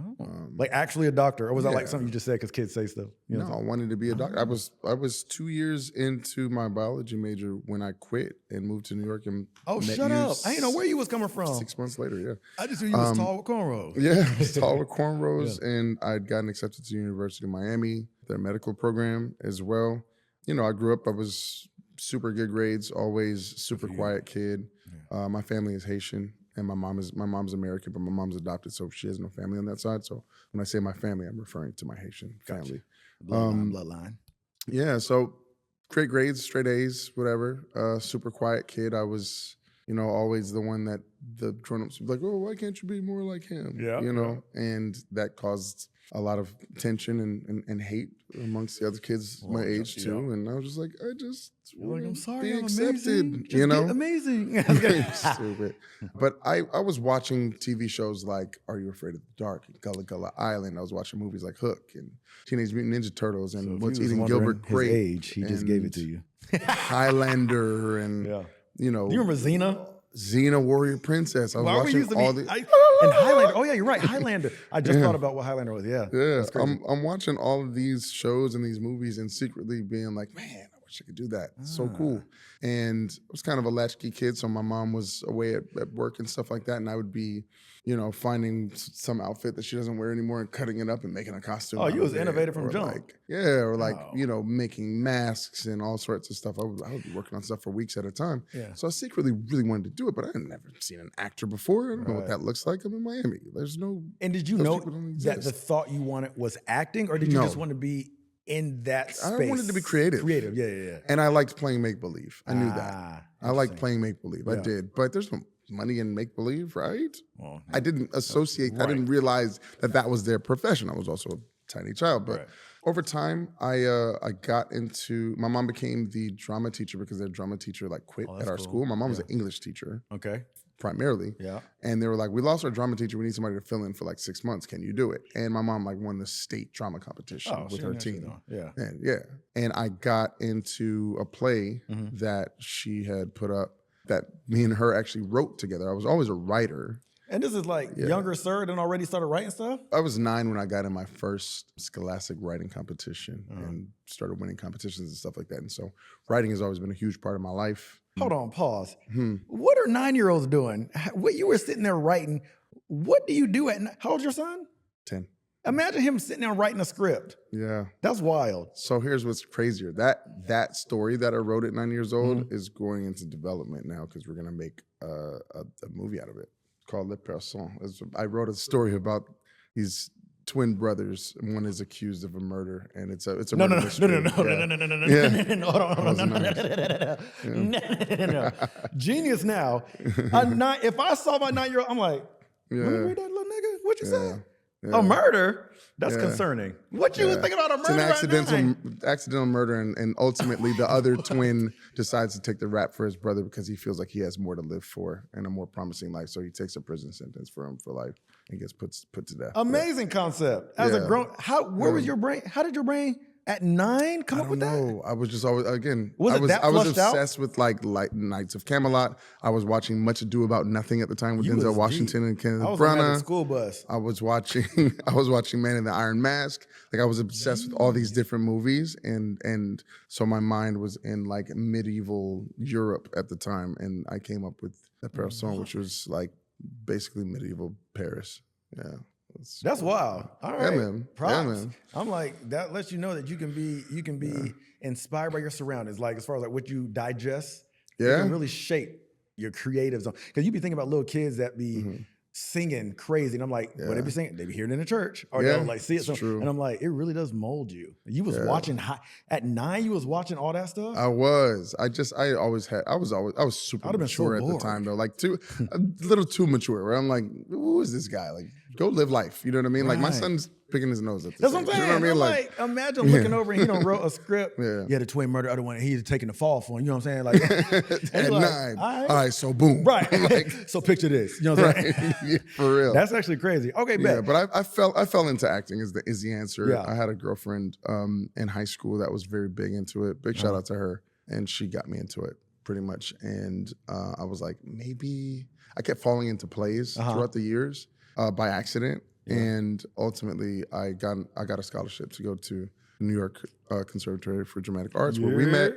Speaker 2: Like actually a doctor, or was that like
Speaker 3: yeah.
Speaker 2: something you just said because kids say stuff? You know
Speaker 3: No, I wanted to be a doctor. I was 2 years into my biology major when I quit and moved to New York. And met
Speaker 2: shut
Speaker 3: you
Speaker 2: up! I didn't know where you was coming from.
Speaker 3: 6 months later, yeah.
Speaker 2: I just knew you was tall with cornrows.
Speaker 3: Yeah, I was tall with cornrows, and I'd gotten accepted to University of Miami, their medical program as well. You know, I grew up. I was super good grades, always super quiet kid. My family is Haitian, and my mom's American, but my mom's adopted, so she has no family on that side. So when I say my family, I'm referring to my Haitian family.
Speaker 2: Bloodline.
Speaker 3: Yeah, so great grades, straight A's, whatever. Super quiet kid. I was always the one that the grown-ups would be like, oh, why can't you be more like him?
Speaker 2: Yeah,
Speaker 3: And that caused a lot of tension and hate amongst the other kids my age too. And I was just like, I just
Speaker 2: like, I'm sorry,
Speaker 3: be
Speaker 2: I'm
Speaker 3: accepted,
Speaker 2: amazing. Just get amazing.
Speaker 3: Stupid. But I was watching TV shows like Are You Afraid of the Dark and Gullah Gullah Island. I was watching movies like Hook and Teenage Mutant Ninja Turtles and
Speaker 2: So
Speaker 3: What's
Speaker 2: if you was
Speaker 3: Eating
Speaker 2: wondering
Speaker 3: Gilbert Grape.
Speaker 2: his age, he just gave it to you.
Speaker 3: Highlander and
Speaker 2: Do you remember Xena?
Speaker 3: Xena Warrior Princess. I was watching all the
Speaker 2: and Highlander. Oh yeah, you're right. Highlander. I just thought about what Highlander was. Yeah.
Speaker 3: Yeah. I'm watching all of these shows and these movies and secretly being like, man, I wish I could do that. It's so cool. And I was kind of a latchkey kid, so my mom was away at work and stuff like that, and I would be, finding some outfit that she doesn't wear anymore and cutting it up and making a costume.
Speaker 2: Oh, you was innovative from jump.
Speaker 3: Making masks and all sorts of stuff. I would be working on stuff for weeks at a time.
Speaker 2: Yeah.
Speaker 3: So I secretly really wanted to do it, but I had never seen an actor before. I don't know what that looks like. I'm in Miami. There's no.
Speaker 2: And did you know that the thought you wanted was acting, or did you just want to be in that space?
Speaker 3: I wanted to be creative.
Speaker 2: Creative, yeah.
Speaker 3: And I liked playing make-believe. I knew that. I liked playing make-believe.
Speaker 2: Yeah.
Speaker 3: I did. But there's no money in make-believe, right?
Speaker 2: Well,
Speaker 3: I didn't associate, I didn't realize that was their profession. I was also a tiny child. But over time, I got into, my mom became the drama teacher because their drama teacher quit at our school. My mom was an English teacher.
Speaker 2: Okay.
Speaker 3: Primarily.
Speaker 2: Yeah.
Speaker 3: And they were like, we lost our drama teacher. We need somebody to fill in for 6 months. Can you do it? And my mom won the state drama competition with her team.
Speaker 2: Yeah.
Speaker 3: And I got into a play that she had put up that me and her actually wrote together. I was always a writer.
Speaker 2: And this is younger Sir and already started writing stuff?
Speaker 3: I was 9 when I got in my first scholastic writing competition and started winning competitions and stuff like that. And so writing has always been a huge part of my life.
Speaker 2: Hold on, pause. What are 9-year-olds doing? What you were sitting there writing, what do you do how old's your son?
Speaker 3: 10.
Speaker 2: Imagine him sitting there writing a script.
Speaker 3: Yeah.
Speaker 2: That's wild.
Speaker 3: So here's what's crazier. That story that I wrote at 9 years old is going into development now because we're going to make a movie out of it called Les Personnes. I wrote a story about these twin brothers. One is accused of a murder, and it's a murder mystery.
Speaker 2: No. Genius now. If I saw my 9-year-old, I'm like, let me read that little nigga. What you say?
Speaker 3: Yeah.
Speaker 2: A murder? That's concerning. What you was thinking about a murder?
Speaker 3: It's an accidental murder, and ultimately the other twin decides to take the rap for his brother because he feels like he has more to live for and a more promising life. So he takes a prison sentence for him for life and gets put to death.
Speaker 2: Amazing concept. As a grown, where was your brain? How did your brain at 9 come up with that?
Speaker 3: No, I was just always I
Speaker 2: was
Speaker 3: obsessed with Knights of Camelot. I was watching Much Ado About Nothing at the time with Denzel Washington and Kenneth Branagh.
Speaker 2: On the school bus.
Speaker 3: I was watching Man in the Iron Mask. I was obsessed with all these different movies, and so my mind was in medieval Europe at the time, and I came up with La Personne, which was basically medieval Paris. Yeah.
Speaker 2: That's wild. All right.
Speaker 3: Yeah, man.
Speaker 2: Props.
Speaker 3: Yeah, man.
Speaker 2: I'm like, that lets you know that you can be inspired by your surroundings. As far as what you digest, it can really shape your creative zone. Because you be thinking about little kids that be singing crazy. And I'm like, what they be singing? They be hearing it in the church. Or they'll see it.
Speaker 3: True.
Speaker 2: And I'm like, it really does mold you. You was watching, at 9, you was watching all that stuff?
Speaker 3: I was. I was super mature at the time though. A little too mature, where I'm like, who is this guy? Go live life. You know what I mean? My son's picking his nose at this
Speaker 2: That's what I'm saying.
Speaker 3: You know what I mean?
Speaker 2: Imagine looking over and he done wrote a script. Yeah, the twin murder, other one, and he's taking the fall for him. You know what I'm saying?
Speaker 3: At 9. All right, so boom.
Speaker 2: Right. So picture this. You know what I'm saying?
Speaker 3: Yeah, for real.
Speaker 2: That's actually crazy. Okay, bet.
Speaker 3: Yeah, but I fell into acting is the answer.
Speaker 2: Yeah.
Speaker 3: I had a girlfriend in high school that was very big into it. Big shout out to her. And she got me into it pretty much. And I was like, maybe I kept falling into plays throughout the years by accident. Yeah. And ultimately, I got a scholarship to go to New York Conservatory for Dramatic Arts where we met,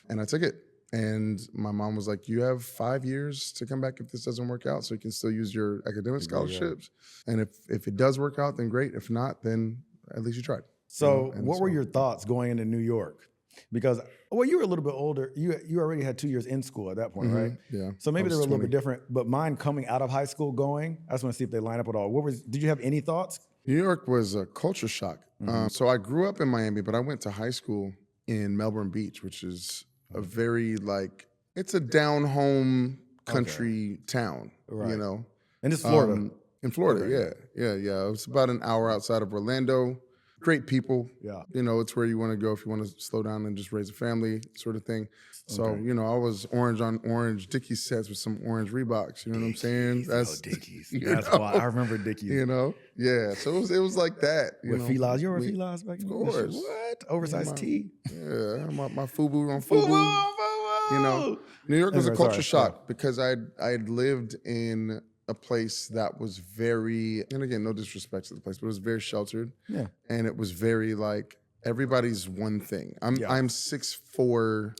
Speaker 3: and I took it. And my mom was like, you have 5 years to come back if this doesn't work out, so you can still use your academic scholarships. And if it does work out, then great. If not, then at least you tried.
Speaker 2: So what were your thoughts going into New York? Because, you were a little bit older. You already had 2 years in school at that point, right?
Speaker 3: Yeah.
Speaker 2: So maybe they were a little bit different. But mine coming out of high school I just want to see if they line up at all. Did you have any thoughts?
Speaker 3: New York was a culture shock. So I grew up in Miami, but I went to high school in Melbourne Beach, which is a very it's a down home country town,
Speaker 2: Right.
Speaker 3: you know.
Speaker 2: And this is Florida.
Speaker 3: In Florida,
Speaker 2: Okay.
Speaker 3: yeah. It's about an hour outside of Orlando. Great people.
Speaker 2: Yeah.
Speaker 3: You know, it's where you want to go if you want to slow down and just raise a family sort of thing. So,
Speaker 2: Okay.
Speaker 3: you know, I was orange on orange Dickies sets with some orange Reeboks. You know what I'm saying?
Speaker 2: Dickies.
Speaker 3: you
Speaker 2: That's
Speaker 3: know,
Speaker 2: why I remember Dickies.
Speaker 3: You know? Yeah. So it was like that. You
Speaker 2: With
Speaker 3: know,
Speaker 2: felines. You were felines back in the day?
Speaker 3: Of course.
Speaker 2: What? Oversized tee?
Speaker 3: Yeah. My FUBU on FUBU. You know, New York was a
Speaker 2: Anyway,
Speaker 3: culture
Speaker 2: sorry.
Speaker 3: shock because I'd lived in a place that was very, and again, no disrespect to the place, but it was very sheltered.
Speaker 2: Yeah.
Speaker 3: And it was very like everybody's one thing. I'm 6'4",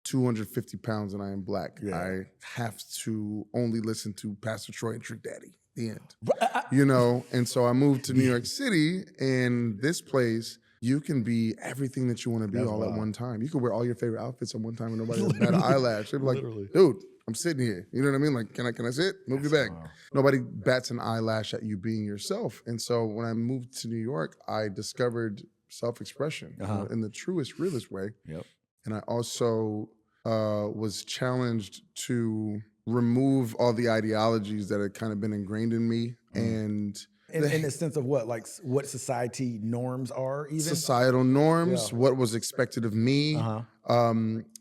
Speaker 3: 250 pounds, and I am black.
Speaker 2: Yeah.
Speaker 3: I have to only listen to Pastor Troy and Trick Daddy. The end. You know, and so I moved to New York City, and this place, you can be everything that you want to be all at one time. You can wear all your favorite outfits at one time and nobody has a bad eyelash. They'd be like, dude, I'm sitting here. You know what I mean? Like, can I sit? Move your back.
Speaker 2: Wow.
Speaker 3: Nobody bats an eyelash at you being yourself. And so when I moved to New York, I discovered self-expression in the truest, realest way.
Speaker 2: Yep.
Speaker 3: And I also was challenged to remove all the ideologies that had kind of been ingrained in me. And
Speaker 2: in the sense of what? Like what society norms are even?
Speaker 3: Societal norms, what was expected of me,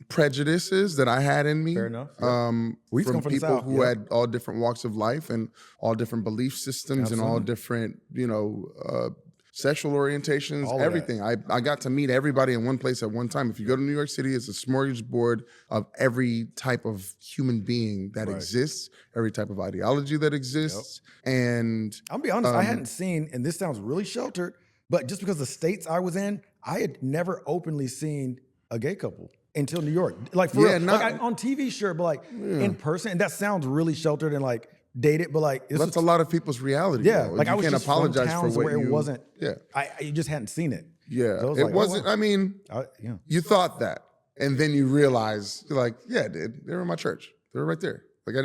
Speaker 3: prejudices that I had in me.
Speaker 2: Fair enough.
Speaker 3: From
Speaker 2: from the
Speaker 3: people
Speaker 2: South,
Speaker 3: who had all different walks of life and all different belief systems and all different, you know, sexual orientations,
Speaker 2: All of
Speaker 3: everything. I got to meet everybody in one place at one time. If you go to New York City, it's a smorgasbord of every type of human being that exists, every type of ideology that exists. And
Speaker 2: I'll be honest, I hadn't seen, and this sounds really sheltered, but just because the states I was in, I had never openly seen a gay couple until New York. Like for real, like on TV, sure, but like in person, and that sounds really sheltered and like dated, but like
Speaker 3: that's a lot of people's reality.
Speaker 2: Yeah,
Speaker 3: though.
Speaker 2: like
Speaker 3: you
Speaker 2: I was
Speaker 3: can't
Speaker 2: just
Speaker 3: apologize
Speaker 2: from
Speaker 3: for
Speaker 2: towns
Speaker 3: what
Speaker 2: where
Speaker 3: you,
Speaker 2: it wasn't.
Speaker 3: Yeah,
Speaker 2: you just hadn't seen it.
Speaker 3: Yeah,
Speaker 2: so
Speaker 3: it wasn't.
Speaker 2: wow.
Speaker 3: I mean,
Speaker 2: yeah.
Speaker 3: You thought that, and then you realize you're like, yeah, dude, they were in my church. They were right there. Like I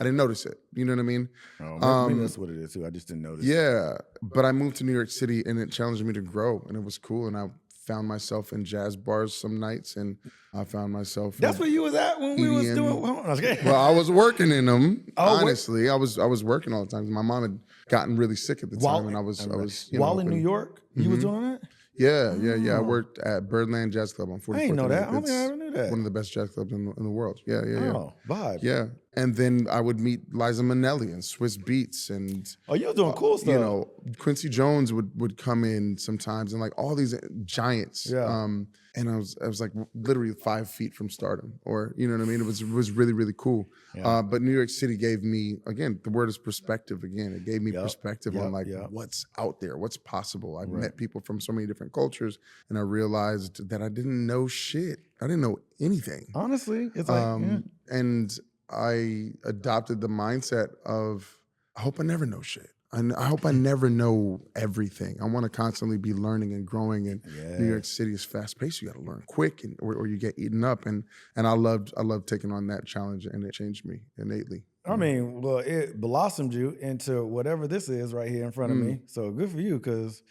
Speaker 3: didn't notice it. You know what I mean?
Speaker 2: Oh, maybe that's what it is too. I just didn't notice.
Speaker 3: Yeah, but I moved to New York City, and it challenged me to grow, and it was cool. And I found myself in jazz bars some nights, and I found myself.
Speaker 2: That's where you was at when we was doing.
Speaker 3: Well, I was working in them. Honestly, I was working all the time. My mom had gotten really sick at the time, and I was.
Speaker 2: While in New York, you was doing that.
Speaker 3: Yeah. I worked at Birdland Jazz Club on 44th.
Speaker 2: I didn't know that. I don't
Speaker 3: It's
Speaker 2: think I ever knew that.
Speaker 3: One of the best jazz clubs in the world. Yeah.
Speaker 2: Oh, vibe.
Speaker 3: Yeah. And then I would meet Liza Minnelli and Swiss Beats and
Speaker 2: you was doing cool stuff.
Speaker 3: You know, Quincy Jones would come in sometimes and like all these giants.
Speaker 2: Yeah.
Speaker 3: And I was like literally 5 feet from stardom, or you know what I mean? It was really, really cool.
Speaker 2: Yeah.
Speaker 3: But New York City gave me, again, the word is perspective again. It gave me perspective on like what's out there, what's possible. I've met people from so many different cultures, and I realized that I didn't know shit. I didn't know anything.
Speaker 2: Honestly, it's like,
Speaker 3: and I adopted the mindset of, I hope I never know shit. I hope I never know everything. I want to constantly be learning and growing. And New York City is fast paced. You got to learn quick, or you get eaten up. And I loved taking on that challenge, and it changed me innately.
Speaker 2: I mean, well, it blossomed you into whatever this is right here in front of me. So good for you, because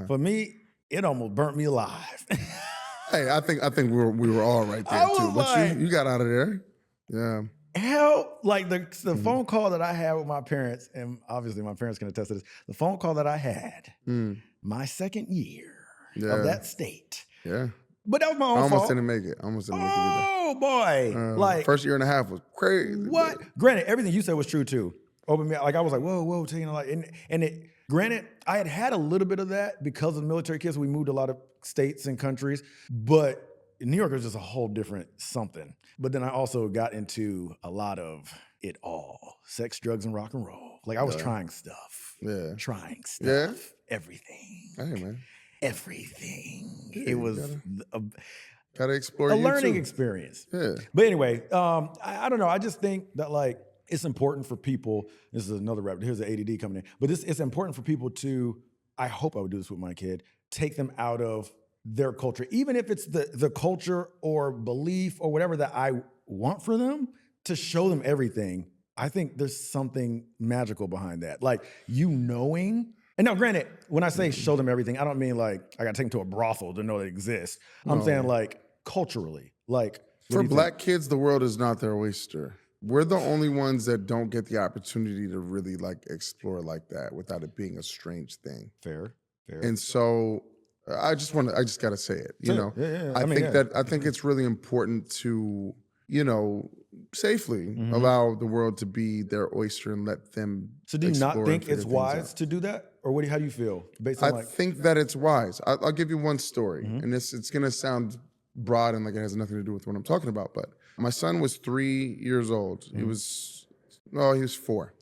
Speaker 2: for me, it almost burnt me alive.
Speaker 3: Hey, I think we were all right there too. But you got out of there. Yeah.
Speaker 2: Hell, like the phone call that I had with my parents, and obviously my parents can attest to this, the phone call that I had my second year of that state.
Speaker 3: Yeah.
Speaker 2: But that was my own fault.
Speaker 3: I almost didn't make it.
Speaker 2: Oh, boy. Like
Speaker 3: first year and a half was crazy.
Speaker 2: What?
Speaker 3: Man.
Speaker 2: Granted, everything you said was true too. Open me, like I was like, whoa, taking a lot. And it, granted, I had a little bit of that because of the military kids. We moved a lot of states and countries, but New York was just a whole different something. But then I also got into a lot of it all. Sex, drugs, and rock and roll. Like I was trying stuff.
Speaker 3: Yeah.
Speaker 2: Trying stuff.
Speaker 3: Yeah.
Speaker 2: Everything.
Speaker 3: Hey, man.
Speaker 2: Everything.
Speaker 3: Yeah,
Speaker 2: it was
Speaker 3: gotta explore
Speaker 2: a learning experience.
Speaker 3: Yeah.
Speaker 2: But anyway, I don't know. I just think that like it's important for people. This is another rap. Here's the ADD coming in. But it's important for people to, I hope I would do this with my kid, take them out of their culture, even if it's the culture or belief or whatever that I want for them, to show them everything. I think there's something magical behind that. Like you knowing, and now granted, when I say show them everything, I don't mean like I gotta take them to a brothel to know they exist. I'm saying like culturally, like
Speaker 3: for black kids, the world is not their oyster. we're the only ones that don't get the opportunity to really like explore like that without it being a strange thing.
Speaker 2: Fair.
Speaker 3: And so I just gotta say it, you know.
Speaker 2: Yeah.
Speaker 3: I think it's really important to, you know, safely allow the world to be their oyster and let them.
Speaker 2: So do you not
Speaker 3: explore
Speaker 2: think
Speaker 3: and figure
Speaker 2: it's
Speaker 3: things
Speaker 2: wise
Speaker 3: out.
Speaker 2: to do that? Or how do you feel? Based on
Speaker 3: I think that it's wise. I'll give you one story, and it's gonna sound broad and like it has nothing to do with what I'm talking about. But my son was 3 years old. He was 4,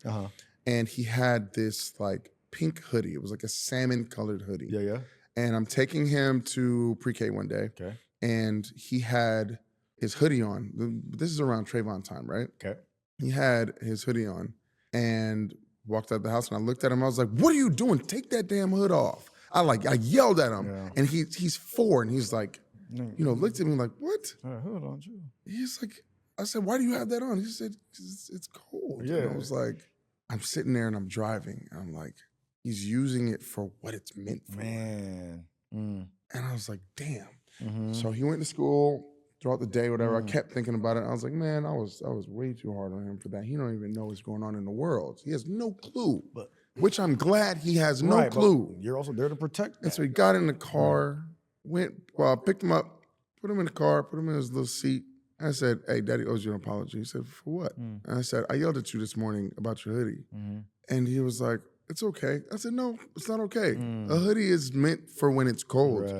Speaker 3: and he had this like pink hoodie. It was like a salmon colored hoodie.
Speaker 2: Yeah.
Speaker 3: And I'm taking him to pre-K one day, and he had his hoodie on. This is around Trayvon time, right?
Speaker 2: Okay.
Speaker 3: He had his hoodie on and walked out the house, and I looked at him. I was like, "What are you doing? Take that damn hood off!" I yelled at him, and he's 4, and he's like, you know, looked at me like, "What?"
Speaker 2: Hood on you.
Speaker 3: He's like, I said, "Why do you have that on?" He said, "It's cold."
Speaker 2: Yeah.
Speaker 3: And I was like, I'm sitting there and I'm driving. And I'm like, he's using it for what it's meant for.
Speaker 2: Man.
Speaker 3: And I was like, damn. So he went to school throughout the day, whatever. I kept thinking about it. I was like, man, I was way too hard on him for that. He don't even know what's going on in the world. He has no clue. Which I'm glad he has no clue.
Speaker 2: You're also there to protect that.
Speaker 3: And so he got in the car, picked him up, put him in the car, put him in his little seat. I said, "Hey, Daddy owes you an apology." He said, "For what?" And I said, "I yelled at you this morning about your hoodie." And he was like, "It's okay." I said, "No, it's not okay. A hoodie is meant for when it's cold."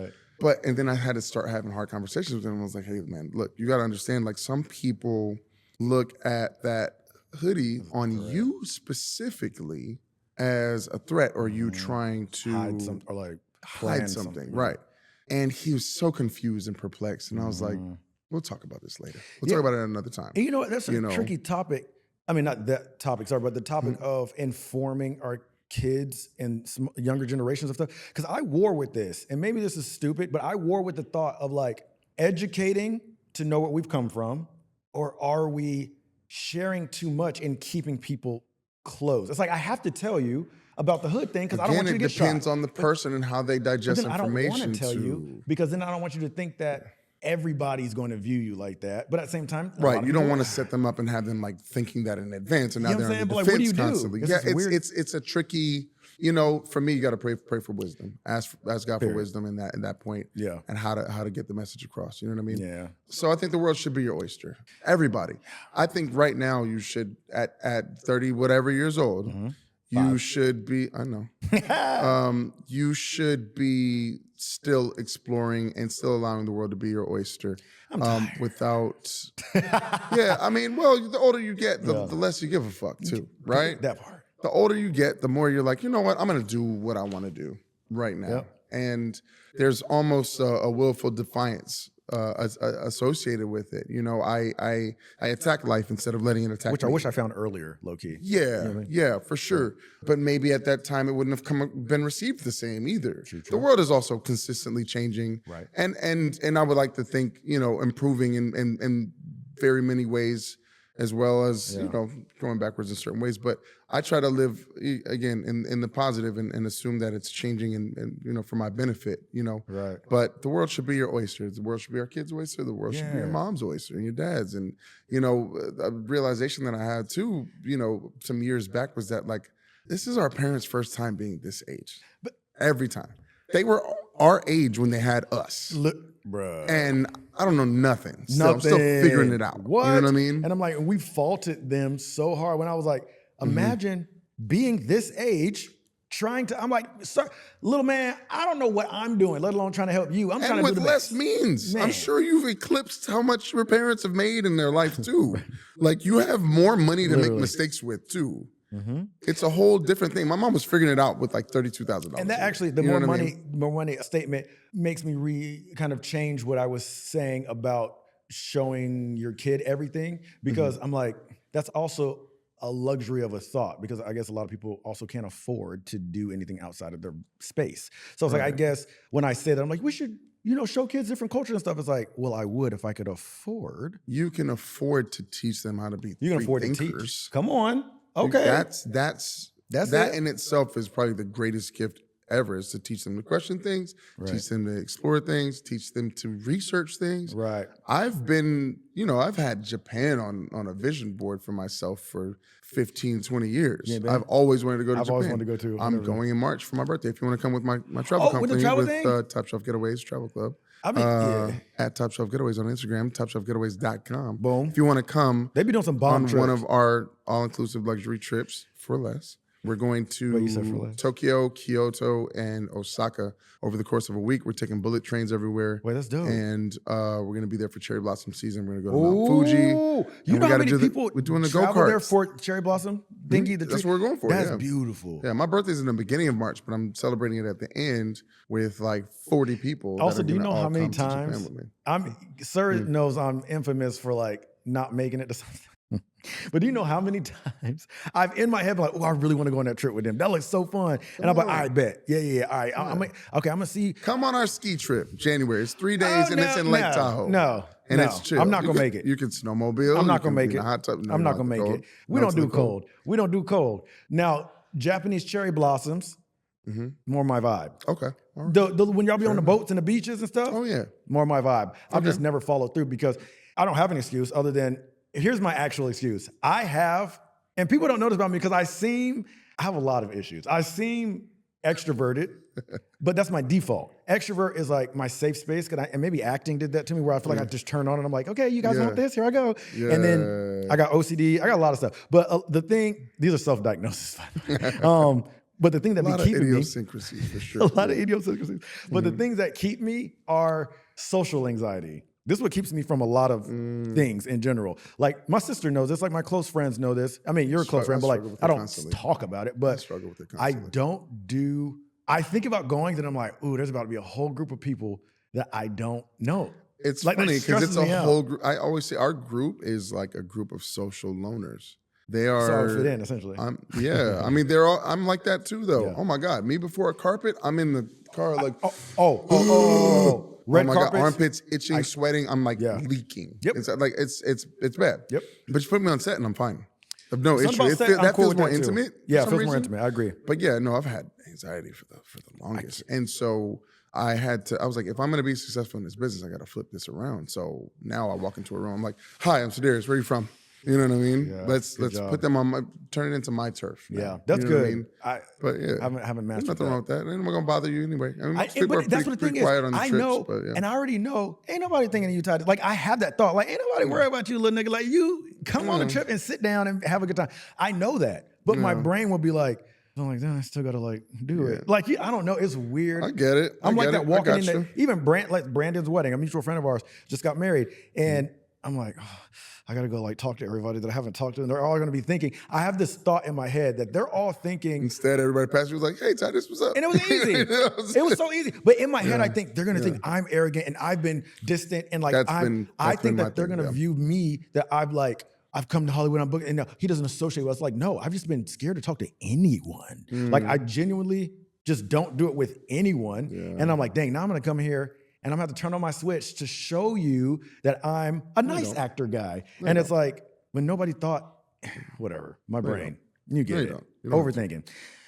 Speaker 2: Right.
Speaker 3: And then I had to start having hard conversations with him. I was like, "Hey, man, look, you got to understand, like some people look at that hoodie on you specifically as a threat or you trying to
Speaker 2: hide something or like
Speaker 3: hide something." Right. And he was so confused and perplexed. And I was like, we'll talk about this later. We'll talk about it another time.
Speaker 2: And you know what? That's a tricky topic. I mean, not that topic, sorry, but the topic of informing our kids and younger generations of stuff. Because I war with this, and maybe this is stupid, but I war with the thought of like educating to know where we've come from, or are we sharing too much and keeping people close? It's like I have to tell you about the hood thing because I don't want you to get shot.
Speaker 3: It depends on the person and how they digest information.
Speaker 2: I don't want to tell you because then I don't want you to think that everybody's going to view you like that. But at the same time,
Speaker 3: right? You don't want to set them up and have them like thinking that in advance, and now they're on the defense
Speaker 2: what do you
Speaker 3: constantly.
Speaker 2: Do?
Speaker 3: Yeah, it's a tricky. You know, for me, you got to pray for wisdom. Ask God for wisdom in that point.
Speaker 2: Yeah,
Speaker 3: and how to get the message across. You know what I mean?
Speaker 2: Yeah.
Speaker 3: So I think the world should be your oyster. Everybody. I think right now you should at 30 whatever years old. You should be, I know, you should be still exploring and still allowing the world to be your oyster. Without, yeah, I mean, well, the older you get, the less you give a fuck too, right?
Speaker 2: That part.
Speaker 3: The older you get, the more you're like, you know what, I'm going to do what I want to do right now.
Speaker 2: Yep.
Speaker 3: And there's almost a willful defiance associated with it. You know, I attack life instead of letting it attack
Speaker 2: Which
Speaker 3: me.
Speaker 2: I wish I found earlier, low key.
Speaker 3: Yeah,
Speaker 2: You know what I mean?
Speaker 3: yeah, for sure. But maybe at that time it wouldn't have been received the same either. The world is also consistently changing,
Speaker 2: Right.
Speaker 3: And I would like to think, you know, improving in very many ways, as well as you know, going backwards in certain ways. But I try to live again in the positive and assume that it's changing and you know, for my benefit, you know.
Speaker 2: Right.
Speaker 3: But the world should be your oyster. The world should be our kids' oyster. The world should be your mom's oyster and your dad's. And you know, a realization that I had too, you know, some years back was that like this is our parents' first time being this age. But every time they were our age when they had us.
Speaker 2: Bruh.
Speaker 3: And I don't know nothing. I'm still figuring it out.
Speaker 2: What?
Speaker 3: You know what I mean?
Speaker 2: And I'm like, we faulted them so hard when I was like, imagine being this age, trying to, I'm like, sir, little man, I don't know what I'm doing, let alone trying to help you. I'm trying to do the
Speaker 3: less
Speaker 2: best.
Speaker 3: means.
Speaker 2: Man.
Speaker 3: I'm sure you've eclipsed how much your parents have made in their life too. Like you have more money to make mistakes with too. It's a whole different thing. My mom was figuring it out with like $32,000.
Speaker 2: And that actually, the more money statement makes me kind of change what I was saying about showing your kid everything, because I'm like, that's also a luxury of a thought, because I guess a lot of people also can't afford to do anything outside of their space. So it's like, I guess when I say that, I'm like, we should, you know, show kids different cultures and stuff. It's like, well, I would if I could afford.
Speaker 3: You can afford to teach them how to be
Speaker 2: You can afford
Speaker 3: thinkers.
Speaker 2: to teach. Come on. Okay.
Speaker 3: That's that in itself is probably the greatest gift ever is to teach them to question things, teach them to explore things, teach them to research things.
Speaker 2: Right.
Speaker 3: I've been, I've had Japan on a vision board for myself for 15, 20 years.
Speaker 2: Yeah,
Speaker 3: I've always wanted to go to Japan.
Speaker 2: I've always wanted to go too.
Speaker 3: I'm going in March for my birthday. If you want to come with my travel company,
Speaker 2: with the travel thing?
Speaker 3: Top Shelf Getaways Travel Club.
Speaker 2: I mean,
Speaker 3: At Top Shelf Getaways on Instagram, topshelfgetaways.com.
Speaker 2: Boom.
Speaker 3: If you want to come,
Speaker 2: they be doing some bomb
Speaker 3: on
Speaker 2: trips.
Speaker 3: one of our all-inclusive luxury trips for less. We're going to Tokyo, Kyoto, and Osaka over the course of a week. We're taking bullet trains everywhere.
Speaker 2: Wait, that's dope.
Speaker 3: And we're going to be there for cherry blossom season. We're going to go to Mount Fuji.
Speaker 2: You know how many people
Speaker 3: we're doing the
Speaker 2: travel
Speaker 3: go-karts
Speaker 2: there for cherry blossom?
Speaker 3: That's what we're going for.
Speaker 2: That's beautiful.
Speaker 3: Yeah, my birthday's in the beginning of March, but I'm celebrating it at the end with like 40 people.
Speaker 2: Also, do you know how many times? Sir knows I'm infamous for like not making it to something. But do you know how many times I've in my head been like, oh, I really want to go on that trip with them. That looks so fun. And I'm like, all right, bet. Yeah. All right. I'm going to see.
Speaker 3: Come on our ski trip, January. It's 3 days and it's in Lake Tahoe. It's chill.
Speaker 2: I'm not going to make it.
Speaker 3: You can snowmobile.
Speaker 2: I'm not going to make it.
Speaker 3: Hot tub.
Speaker 2: I'm not going to make it. We don't do cold. We don't do cold. Now, Japanese cherry blossoms, more my vibe.
Speaker 3: Okay. Right.
Speaker 2: When y'all be on the boats and the beaches and stuff, more my vibe. I've just never followed through because I don't have an excuse other than, here's my actual excuse. I have, and people don't know this about me because I have a lot of issues. I seem extroverted, but that's my default. Extrovert is like my safe space. And maybe acting did that to me where I feel like I just turn on and I'm like, okay, you guys want this? Here I go. Yeah. And then I got OCD. I got a lot of stuff. But these are self-diagnosis. But the thing that be keeping me,
Speaker 3: idiosyncrasies for sure.
Speaker 2: A lot of idiosyncrasies. But the things that keep me are social anxiety. This is what keeps me from a lot of things in general. Like my sister knows this, like my close friends know this. I mean, you're a close friend, but like I don't talk about it. But I think about going, then I'm like, ooh, there's about to be a whole group of people that I don't know.
Speaker 3: It's like, funny because it's a whole group. I always say our group is like a group of social loners. They are
Speaker 2: so fit in essentially.
Speaker 3: I mean, I'm like that too, though. Yeah. Oh my God, me before a carpet, I'm in the car like red carpet, armpits itching, sweating. I'm like leaking.
Speaker 2: Yep.
Speaker 3: It's like it's bad.
Speaker 2: Yep.
Speaker 3: But you put me on set and I'm fine. I have no issue. That feels more intimate.
Speaker 2: Yeah, it feels more intimate. I agree.
Speaker 3: But yeah, no, I've had anxiety for the longest, and so I was like, if I'm gonna be successful in this business, I gotta flip this around. So now I walk into a room, I'm like, hi, I'm Ser'Darius. Where are you from? You know what I mean?
Speaker 2: Yeah,
Speaker 3: let's put them turn it into my turf.
Speaker 2: Now. Yeah, that's good. I mean?
Speaker 3: But yeah,
Speaker 2: I haven't mastered.
Speaker 3: There's nothing wrong with that. Ain't nobody gonna bother you anyway. I mean, people are
Speaker 2: that's what the thing is.
Speaker 3: Quiet on the
Speaker 2: I
Speaker 3: trips,
Speaker 2: know, and I already know. Ain't nobody thinking of you, Titus. Like I have that thought. Like ain't nobody worried about you, little nigga. Like you come on a trip and sit down and have a good time. I know that, but my brain will be like. I'm like, then I still gotta like do it. Like I don't know, it's weird.
Speaker 3: I get it.
Speaker 2: I'm like that walking in there. Even Brandon's wedding. A mutual friend of ours just got married, and I'm like, oh, I gotta go like talk to everybody that I haven't talked to, and they're all gonna be thinking. I have this thought in my head that they're all thinking.
Speaker 3: Instead, everybody passed me was like, "Hey, Titus, what's up?"
Speaker 2: And it was easy. It was so easy. But in my head, I think they're gonna think I'm arrogant and I've been distant, and like I think that they're gonna view me that I've come to Hollywood, I'm booking, and no, he doesn't associate with us. Like, no, I've just been scared to talk to anyone. Like, I genuinely just don't do it with anyone. Yeah. And I'm like, dang, now I'm gonna come here and I'm gonna have to turn on my switch to show you that I'm a nice actor guy. And it's like, when nobody thought, whatever, my brain, you get it. Overthinking.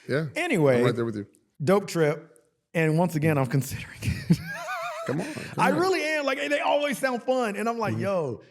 Speaker 3: Yeah.
Speaker 2: Anyway,
Speaker 3: I'm right there with you. Dope
Speaker 2: trip. And once again, I'm considering it.
Speaker 3: Come on.
Speaker 2: I really am. Like, they always sound fun. And I'm like, yo,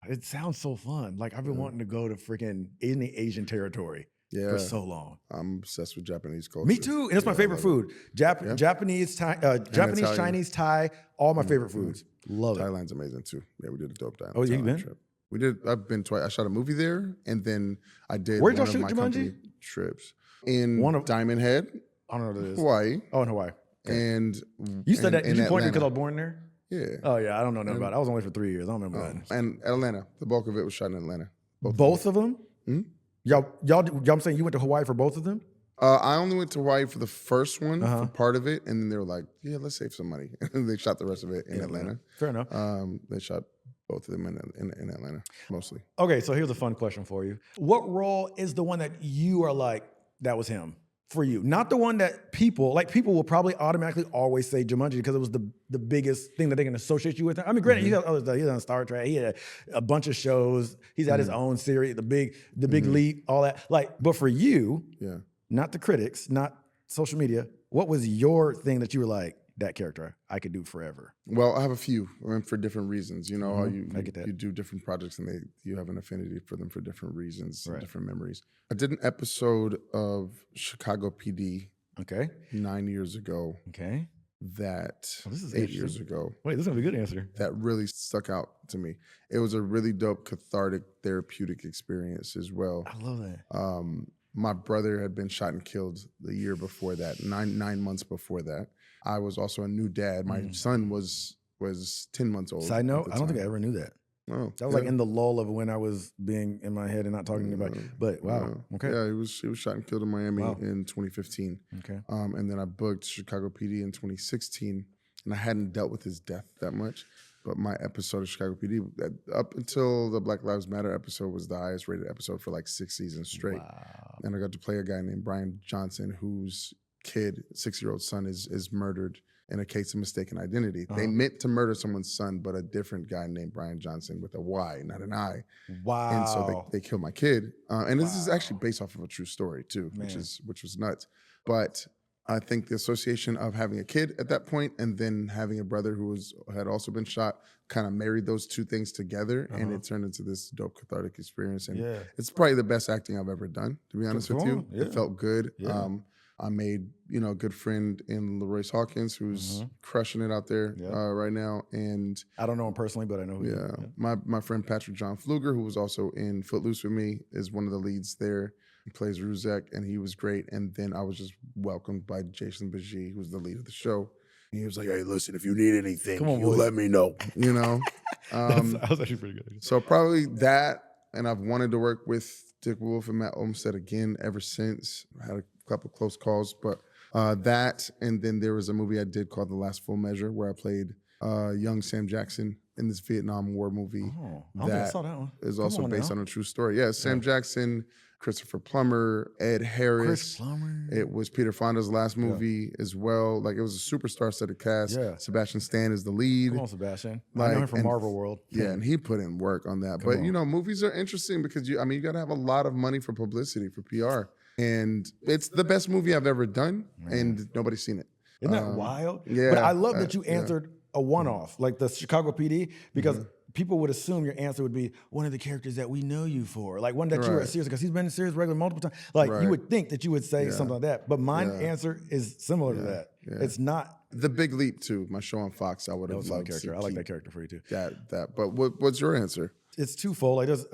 Speaker 2: it sounds so fun. Like I've been wanting to go to freaking any Asian territory for so long.
Speaker 3: I'm obsessed with Japanese culture.
Speaker 2: Me too, and it's my favorite food. Japanese, Chinese, Thai, all my favorite foods. Love it.
Speaker 3: Thailand's amazing too. Yeah, we did a dope Thailand.
Speaker 2: Oh, you been?
Speaker 3: Trip. We did. I've been twice. I shot a movie there, and then I did
Speaker 2: Where'd y'all
Speaker 3: one
Speaker 2: shoot
Speaker 3: of my
Speaker 2: Jumanji?
Speaker 3: company trips in Diamond Head.
Speaker 2: I don't know what it is.
Speaker 3: Hawaii.
Speaker 2: Oh, in Hawaii. Okay.
Speaker 3: And
Speaker 2: you said that. Did you point
Speaker 3: Atlanta.
Speaker 2: because I was born there?
Speaker 3: Yeah.
Speaker 2: Oh yeah, I don't know nothing about it. I was only for 3 years. I don't remember that.
Speaker 3: And Atlanta. The bulk of it was shot in Atlanta.
Speaker 2: Both of them?
Speaker 3: Mm-hmm.
Speaker 2: Y'all, I'm saying you went to Hawaii for both of them?
Speaker 3: I only went to Hawaii for the first one, for part of it, and then they were like, "Yeah, let's save some money." And they shot the rest of it in Atlanta.
Speaker 2: Fair enough.
Speaker 3: They shot both of them in Atlanta, mostly.
Speaker 2: Okay, so here's a fun question for you. What role is the one that you are like, that was him? For you, not the one that people will probably automatically always say Jumanji because it was the biggest thing that they can associate you with. I mean, granted, he's on Star Trek, he had a bunch of shows, he's had his own series, the big leap, all that. Like, but for you, not the critics, not social media, what was your thing that you were like, that character I could do forever?
Speaker 3: Well, I have a few, and for different reasons. You know how
Speaker 2: I get that.
Speaker 3: you do different projects, and you have an affinity for them for different reasons,
Speaker 2: Right.
Speaker 3: and different memories. I did an episode of Chicago PD
Speaker 2: Okay.
Speaker 3: 9 years ago.
Speaker 2: Okay.
Speaker 3: That
Speaker 2: this is
Speaker 3: 8 years ago.
Speaker 2: Wait, this is gonna be a good answer.
Speaker 3: That really stuck out to me. It was a really dope, cathartic, therapeutic experience as well.
Speaker 2: I love that.
Speaker 3: My brother had been shot and killed the year before that, nine months before that. I was also a new dad. My son was 10 months old.
Speaker 2: Side note, I don't think I ever knew that.
Speaker 3: Oh,
Speaker 2: That was like in the lull of when I was being in my head and not talking to anybody. But wow, okay.
Speaker 3: Yeah, he was shot and killed in Miami in 2015.
Speaker 2: Okay.
Speaker 3: And then I booked Chicago PD in 2016, and I hadn't dealt with his death that much. But my episode of Chicago PD, up until the Black Lives Matter episode, was the highest rated episode for like 6 seasons straight.
Speaker 2: Wow.
Speaker 3: And I got to play a guy named Brian Johnson, whose kid, 6-year-old son, is murdered in a case of mistaken identity. They meant to murder someone's son, but a different guy named Brian Johnson with a Y, not an I.
Speaker 2: Wow.
Speaker 3: And so they killed my kid. And this is actually based off of a true story too, which was nuts. But I think the association of having a kid at that point and then having a brother who had also been shot kind of married those two things together, and it turned into this dope cathartic experience. And it's probably the best acting I've ever done, to be honest with you. It felt good.
Speaker 2: Yeah.
Speaker 3: I made, a good friend in LaRoyce Hawkins, who's crushing it out there right now. And
Speaker 2: I don't know him personally, but I know who he is.
Speaker 3: my friend Patrick John Pfluger, who was also in Footloose with me, is one of the leads there. He plays Ruzek, and he was great. And then I was just welcomed by Jason Baji, who's the lead of the show. And he was like, "Hey, listen, if you need anything, let me know."
Speaker 2: That was actually pretty good.
Speaker 3: So probably that, and I've wanted to work with Dick Wolf and Matt Olmstead again ever since. I had a couple close calls, but that, and then there was a movie I did called The Last Full Measure, where I played young Sam Jackson in this Vietnam War movie.
Speaker 2: Oh, I don't think I saw that one.
Speaker 3: Is also based on a true story. Yeah, Sam Jackson, Christopher Plummer, Ed Harris.
Speaker 2: Chris Plummer.
Speaker 3: It was Peter Fonda's last movie as well. Like, it was a superstar set of cast.
Speaker 2: Yeah.
Speaker 3: Sebastian Stan is the lead.
Speaker 2: Come on, Sebastian. I know him from Marvel World.
Speaker 3: Yeah, and he put in work on that. But movies are interesting because you got to have a lot of money for publicity, for PR. And it's the best movie I've ever done, and nobody's seen it.
Speaker 2: Isn't that wild?
Speaker 3: Yeah.
Speaker 2: But I love that you answered a one-off, like the Chicago PD, because people would assume your answer would be one of the characters that we know you for, like one that you were serious, because he's been in series regular multiple times. Like you would think that you would say something like that, but mine answer is similar to that. Yeah. It's not.
Speaker 3: The Big Leap too, my show on Fox. I would have loved
Speaker 2: character. I like that character for you too.
Speaker 3: That. But what's your answer?
Speaker 2: It's twofold. Like there's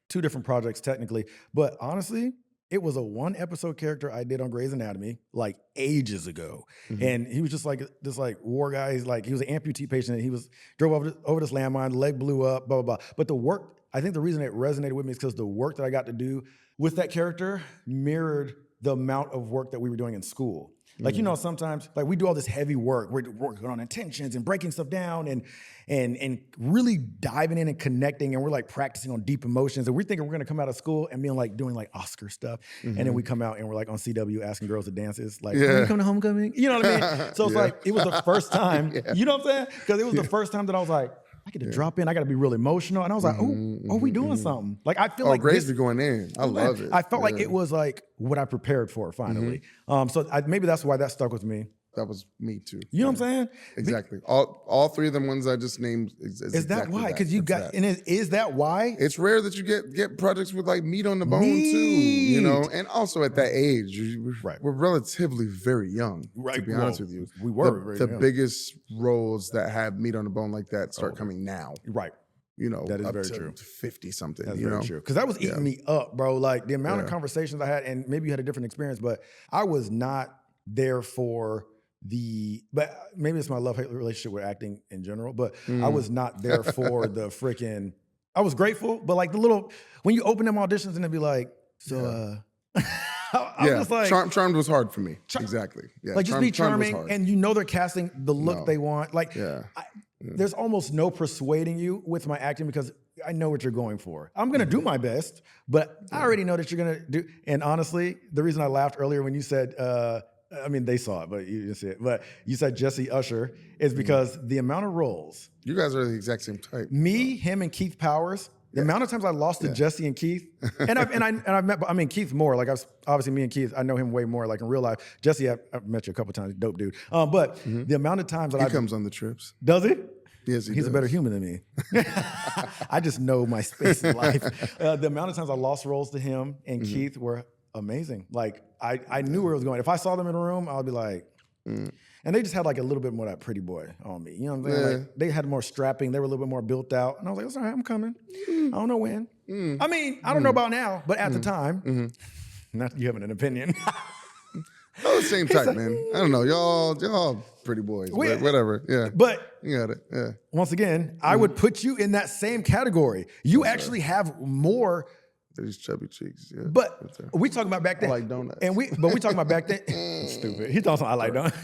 Speaker 2: 2 different projects technically, but honestly, it was a 1-episode character I did on Grey's Anatomy like ages ago. And he was just like this like war guy. He's like, he was an amputee patient, and he drove over this landmine, leg blew up, blah, blah, blah. But the work, I think the reason it resonated with me is because the work that I got to do with that character mirrored the amount of work that we were doing in school. Like, sometimes like we do all this heavy work. We're working on intentions and breaking stuff down and really diving in and connecting. And we're like practicing on deep emotions. And we're thinking we're going to come out of school and being like doing like Oscar stuff. And then we come out and we're like on CW asking girls to dances. Like, when you come to homecoming? You know what I mean? So it's like, it was the first time, you know what I'm saying? Because it was the first time that I was like, I get to drop in. I got to be real emotional. And I was like, we doing something. Like, I feel like
Speaker 3: Grey's be going in. I love it.
Speaker 2: I felt like it was like what I prepared for finally. So maybe that's why that stuck with me.
Speaker 3: That was me too.
Speaker 2: You know what I'm saying?
Speaker 3: Exactly. All 3 of them ones I just named is
Speaker 2: that
Speaker 3: exactly
Speaker 2: why? Because you got,
Speaker 3: that.
Speaker 2: and is that why?
Speaker 3: It's rare that you get projects with like meat on the bone too, and also at that age, we're relatively very young, to be honest with you.
Speaker 2: We were very young.
Speaker 3: The biggest roles that have meat on the bone like that start coming now.
Speaker 2: Right.
Speaker 3: That
Speaker 2: is
Speaker 3: up
Speaker 2: very
Speaker 3: to
Speaker 2: true.
Speaker 3: 50 something.
Speaker 2: That's very true. Because that was eating me up, bro. Like the amount of conversations I had, and maybe you had a different experience, but I was not there for but maybe it's my love-hate relationship with acting in general, but I was not there for the freaking, I was grateful, but like when you open them auditions and they'd be like, I'm just like.
Speaker 3: Charmed was hard for me. Exactly. Yeah.
Speaker 2: Like just be charming, and they're casting the look they want. Like, there's almost no persuading you with my acting because I know what you're going for. I'm going to do my best, but I already know that you're going to do. And honestly, the reason I laughed earlier when you said, they saw it, but you didn't see it. But you said Jesse Usher is because the amount of roles.
Speaker 3: You guys are the exact same type.
Speaker 2: Me, him, and Keith Powers The amount of times I lost to Jesse and Keith, and I've met, I mean, Keith more. Like obviously me and Keith, I know him way more. Like in real life, Jesse, I've met you a couple times, dope dude. But the amount of times that
Speaker 3: he comes on the trips.
Speaker 2: Does he?
Speaker 3: Yes,
Speaker 2: He's a better human than me. I just know my space in life. The amount of times I lost roles to him and Keith were amazing. Like I knew where it was going. If I saw them in a room, I would be like. And they just had like a little bit more of that pretty boy on me. You know what I'm saying?
Speaker 3: Yeah.
Speaker 2: Like they had more strapping. They were a little bit more built out. And I was like, it's all right, I'm coming. I don't know when. I mean, I don't know about now, but at the time, not you having an opinion.
Speaker 3: Oh, same type, man. I don't know. Y'all pretty boys. But whatever. Yeah.
Speaker 2: But
Speaker 3: you got it. Yeah.
Speaker 2: Once again, I would put you in that same category. You actually have more.
Speaker 3: These chubby cheeks, yeah.
Speaker 2: But we talking about back then.
Speaker 3: I like donuts.
Speaker 2: But we talking about back then. Stupid. He thought I like donuts.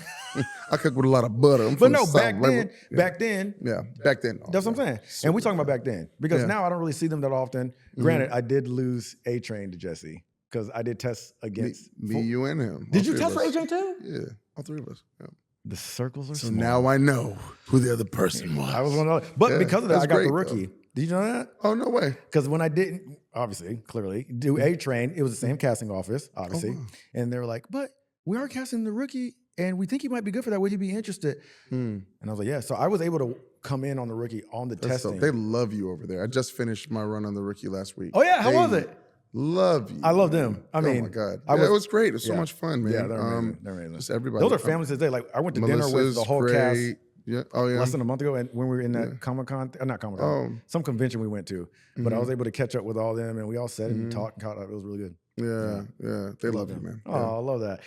Speaker 3: I cook with a lot of butter.
Speaker 2: But no, back then.
Speaker 3: Yeah, back then.
Speaker 2: That's what I'm saying. And we talking about back then. Because now I don't really see them that often. Granted, I did lose A-Train to Jesse. Because I did test against
Speaker 3: me, you, and him.
Speaker 2: Did you test for A-Train too?
Speaker 3: Yeah, all three of us. Yeah.
Speaker 2: The circles are
Speaker 3: so
Speaker 2: small.
Speaker 3: now I know who the other person was.
Speaker 2: I was one of those. But because of that, I got the rookie. Though. Did you know that?
Speaker 3: Oh, no way.
Speaker 2: Because when I didn't, obviously, clearly, do A-Train, it was the same casting office, obviously. Oh, wow. And they were like, but we are casting the rookie, and we think he might be good for that. Would you be interested? And I was like, yeah. So I was able to come in on the rookie on the testing.
Speaker 3: They love you over there. I just finished my run on the rookie last week.
Speaker 2: Oh, yeah? How was it?
Speaker 3: Love you.
Speaker 2: I love them. I mean,
Speaker 3: oh my God. It was great. It was so much fun, man.
Speaker 2: Yeah, they're amazing. They're amazing.
Speaker 3: Just everybody.
Speaker 2: Those are families today. Like, I went to dinner with the whole cast.
Speaker 3: Yeah. Oh, yeah.
Speaker 2: Less than a month ago, and when we were in that Comic-Con, not Comic-Con, some convention we went to. But I was able to catch up with all them, and we all sat and talked and caught up. It was really good.
Speaker 3: Yeah. They love you, man.
Speaker 2: Oh, I love that.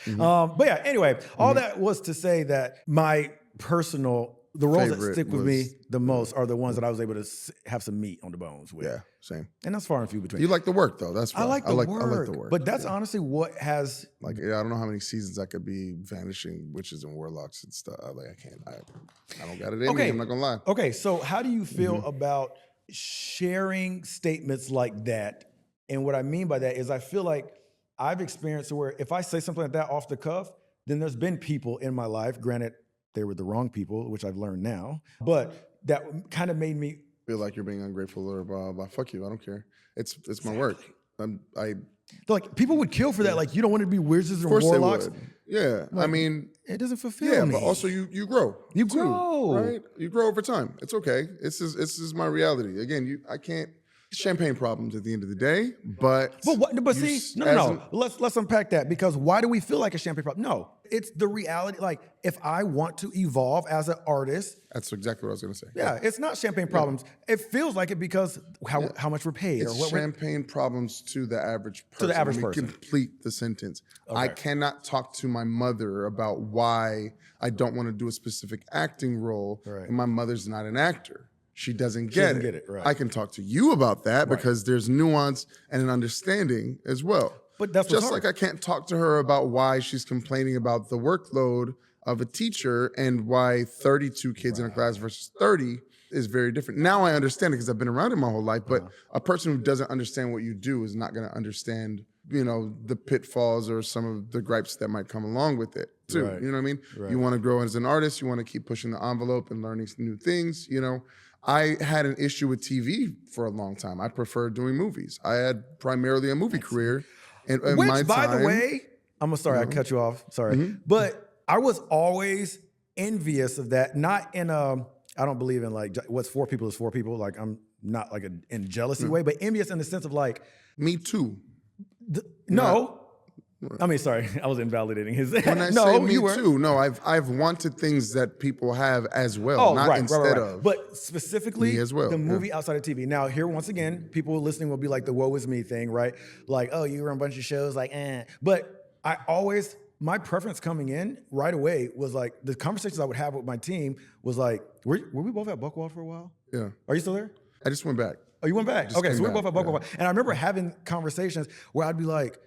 Speaker 2: But yeah, anyway, all that was to say that my personal, the roles that stick with me the most are the ones that I was able to have some meat on the bones with.
Speaker 3: Yeah, same.
Speaker 2: And that's far and few between.
Speaker 3: You like the work, though. That's right.
Speaker 2: I like the work.
Speaker 3: I like the work.
Speaker 2: But that's honestly what has...
Speaker 3: Like, I don't know how many seasons I could be vanishing witches and warlocks and stuff. Like, I can't. I don't got it in me. I'm not going to lie.
Speaker 2: Okay, so how do you feel about sharing statements like that? And what I mean by that is I feel like I've experienced where if I say something like that off the cuff, then there's been people in my life, granted, they were the wrong people, which I've learned now, but that kind of made me
Speaker 3: feel like you're being ungrateful or blah, blah. Fuck you. I don't care. It's my work.
Speaker 2: Like people would kill for that. Like you don't want to be wizards or warlocks.
Speaker 3: They would. Yeah.
Speaker 2: Like,
Speaker 3: I mean,
Speaker 2: it doesn't fulfill me.
Speaker 3: But also you grow.
Speaker 2: You
Speaker 3: too,
Speaker 2: grow.
Speaker 3: Right? You grow over time. It's okay. This is my reality. Again, I can't champagne problems at the end of the day, but
Speaker 2: see, no. Let's unpack that, because why do we feel like a champagne problem? No, it's the reality. Like if I want to evolve as an artist,
Speaker 3: that's exactly what I was going to say.
Speaker 2: Yeah, it's not champagne problems. It feels like it because how much we're paid.
Speaker 3: It's
Speaker 2: or what
Speaker 3: champagne problems to the average person.
Speaker 2: To the average person.
Speaker 3: Complete the sentence.
Speaker 2: Okay.
Speaker 3: I cannot talk to my mother about why I don't want to do a specific acting role, and my mother's not an actor. She doesn't get it.
Speaker 2: Right.
Speaker 3: I can talk to you about that because there's nuance and an understanding as well.
Speaker 2: But that's
Speaker 3: just like I can't talk to her about why she's complaining about the workload of a teacher and why 32 kids in a class versus 30 is very different. Now I understand it because I've been around it my whole life, but a person who doesn't understand what you do is not going to understand, the pitfalls or some of the gripes that might come along with it too.
Speaker 2: Right.
Speaker 3: You know what I mean?
Speaker 2: Right.
Speaker 3: You want to grow as an artist. You want to keep pushing the envelope and learning new things, I had an issue with TV for a long time. I preferred doing movies. I had primarily a movie career. And
Speaker 2: which, by the way, I'm sorry, I cut you off. Sorry. But I was always envious of that. Not in I don't believe in like what's for people is for people. Like I'm not like in a jealousy way, but envious in the sense of like.
Speaker 3: Me too.
Speaker 2: No. I mean, sorry, I was invalidating his.
Speaker 3: When I say me too, no, I've wanted things that people have as well, instead of.
Speaker 2: But specifically,
Speaker 3: me as well,
Speaker 2: the movie outside of TV. Now, here once again, people listening will be like the "woe is me" thing, right? Like, oh, you run a bunch of shows, like, eh. But my preference coming in right away was like the conversations I would have with my team was like, were we both at Buckwald for a while?
Speaker 3: Yeah.
Speaker 2: Are you still there?
Speaker 3: I just went back.
Speaker 2: Oh, you went back? Okay, so we're both at Buckwald. And I remember having conversations where I'd be like,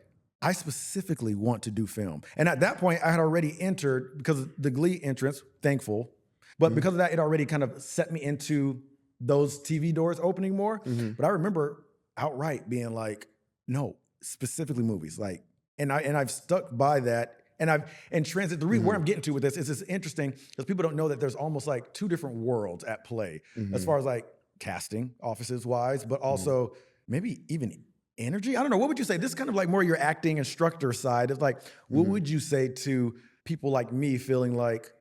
Speaker 2: I specifically want to do film. And at that point, I had already entered, because of the Glee entrance, thankful, but because of that, it already kind of set me into those TV doors opening more. But I remember outright being like, no, specifically movies. Like, and I've stuck by that. And transit, the reason where I'm getting to with this is it's interesting because people don't know that there's almost like two different worlds at play as far as like casting offices wise, but also maybe even energy. I don't know. What would you say? This is kind of like more your acting instructor side. It's like, what would you say to people like me feeling like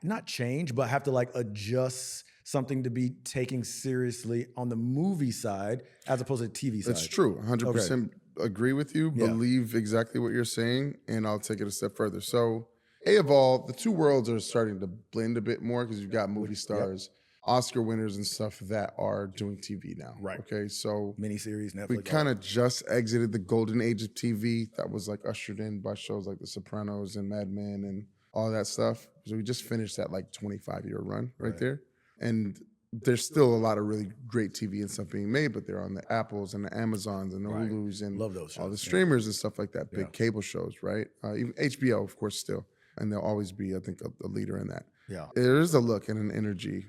Speaker 2: not change, but have to like adjust something to be taken seriously on the movie side as opposed to the TV side?
Speaker 3: That's true. 100% agree with you.
Speaker 2: Yeah.
Speaker 3: Believe exactly what you're saying, and I'll take it a step further. So, of all, the two worlds are starting to blend a bit more because you've got movie stars, Oscar winners and stuff that are doing TV now.
Speaker 2: Right.
Speaker 3: Okay, so
Speaker 2: Miniseries, Netflix.
Speaker 3: we kind of just exited the golden age of TV that was like ushered in by shows like The Sopranos and Mad Men and all that stuff. So we just finished that like 25-year run right there. And there's still a lot of really great TV and stuff being made, but they're on the Apples and the Amazons and the Hulus and
Speaker 2: Love those shows,
Speaker 3: all the streamers and stuff like that, big cable shows, right? Even HBO, of course, still. And they'll always be, I think, a leader in that.
Speaker 2: Yeah.
Speaker 3: There is a look and an energy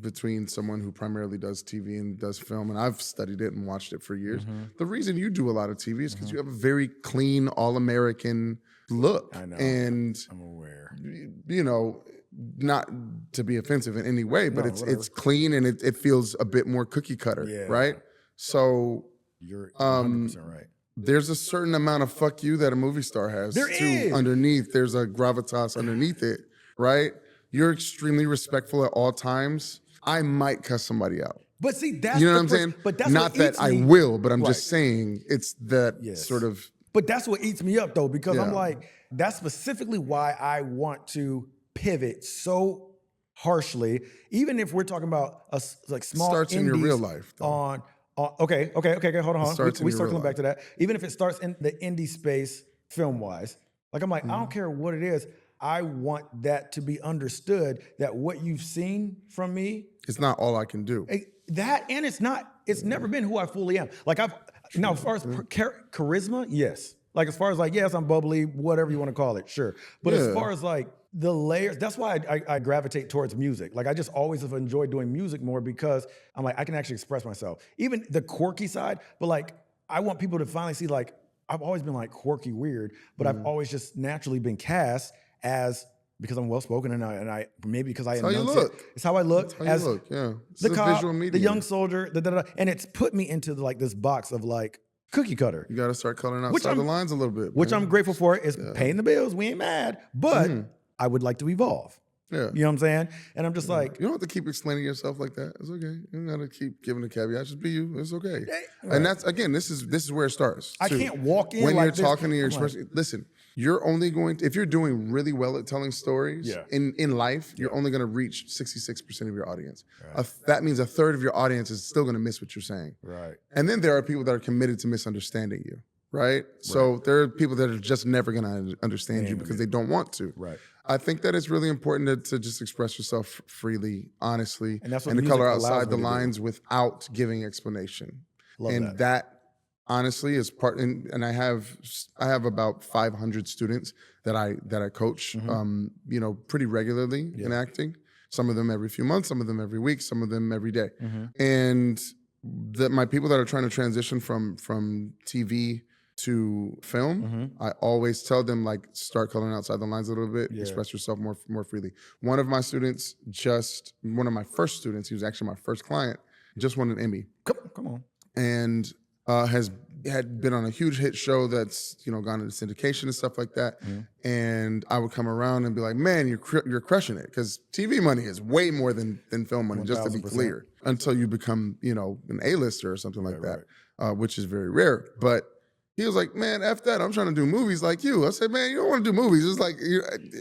Speaker 3: between someone who primarily does TV and does film, and I've studied it and watched it for years. The reason you do a lot of TV is because you have a very clean, all-American look.
Speaker 2: I know.
Speaker 3: And
Speaker 2: I'm aware.
Speaker 3: you know, not to be offensive in any way, but it's clean and it feels a bit more cookie cutter, right? So
Speaker 2: you're 100% right.
Speaker 3: There's a certain amount of fuck you that a movie star has
Speaker 2: There is.
Speaker 3: underneath. There's a gravitas underneath it, right? You're extremely respectful at all times. I might cuss somebody out.
Speaker 2: But see, that's
Speaker 3: You know what I'm saying?
Speaker 2: But that's
Speaker 3: not
Speaker 2: what
Speaker 3: that
Speaker 2: eats
Speaker 3: I
Speaker 2: me.
Speaker 3: will, but I'm just saying it's that sort of.
Speaker 2: But that's what eats me up though, because I'm like, that's specifically why I want to pivot so harshly, even if we're talking about a like small
Speaker 3: Starts in your
Speaker 2: indies
Speaker 3: real life, though.
Speaker 2: Okay, hold on.
Speaker 3: Starts in
Speaker 2: We
Speaker 3: your
Speaker 2: circling
Speaker 3: real
Speaker 2: back to that. Even if it starts in the indie space film wise, like I'm like, I don't care what it is. I want that to be understood that what you've seen from me,
Speaker 3: It's not all I can do.
Speaker 2: that, and it's never been who I fully am. Like now as far as charisma, yes. Like as far as like, yes, I'm bubbly, whatever you want to call it, sure. But as far as like the layers, that's why I gravitate towards music. Like I just always have enjoyed doing music more because I'm like, I can actually express myself. Even the quirky side, but like I want people to finally see like, I've always been like quirky, weird, but I've always just naturally been cast as, because I'm well spoken and I maybe because I
Speaker 3: That's how you
Speaker 2: enunciate.
Speaker 3: look.
Speaker 2: It's how I look.
Speaker 3: That's how you look, yeah. It's
Speaker 2: The
Speaker 3: a
Speaker 2: cop,
Speaker 3: visual
Speaker 2: the
Speaker 3: medium.
Speaker 2: young soldier, and it's put me into like this box of like cookie cutter.
Speaker 3: You got to start coloring
Speaker 2: Which
Speaker 3: outside the
Speaker 2: I'm-
Speaker 3: lines a little bit.
Speaker 2: Which
Speaker 3: man.
Speaker 2: I'm grateful for. Is paying the bills. We ain't mad, but I would like to evolve.
Speaker 3: Yeah.
Speaker 2: You know what I'm saying? And I'm just like,
Speaker 3: You don't have to keep explaining yourself like that. It's okay. You don't got to keep giving the caveat. Just be you. It's okay.
Speaker 2: right.
Speaker 3: And that's, again, this is where it starts.
Speaker 2: I
Speaker 3: too.
Speaker 2: can't walk in
Speaker 3: when
Speaker 2: like
Speaker 3: you're
Speaker 2: this.
Speaker 3: talking to your
Speaker 2: I'm like-
Speaker 3: expression. Listen, you're only going to, if you're doing really well at telling stories in life, you're only going to reach 66% of your audience. That means a third of your audience is still going to miss what you're saying.
Speaker 2: right.
Speaker 3: And then there are people that are committed to misunderstanding you. Right? So there are people that are just never going to understand you because they don't want to.
Speaker 2: Right.
Speaker 3: I think that it's really important to just express yourself freely, honestly,
Speaker 2: And that's what
Speaker 3: to
Speaker 2: music
Speaker 3: color
Speaker 2: allows
Speaker 3: outside
Speaker 2: me
Speaker 3: the
Speaker 2: to do.
Speaker 3: lines without giving explanation.
Speaker 2: Love
Speaker 3: and that honestly is part. And I have about 500 students that I coach, you know, pretty regularly in acting. Some of them every few months, some of them every week, some of them every day. And my people that are trying to transition from TV to film, I always tell them like start coloring outside the lines a little bit, express yourself more freely. One of my students, one of my first students, he was actually my first client, just won an Emmy.
Speaker 2: Come on.
Speaker 3: And had been on a huge hit show that's, you know, gone into syndication and stuff like that. And I would come around and be like, man, you're crushing it, because TV money is way more than film money, just to be
Speaker 2: 1000%.
Speaker 3: clear, until you become, you know, an A-lister or something like that, which is very rare. But he was like, man, F that. I'm trying to do movies like you. I said, man, you don't want to do movies. It's like,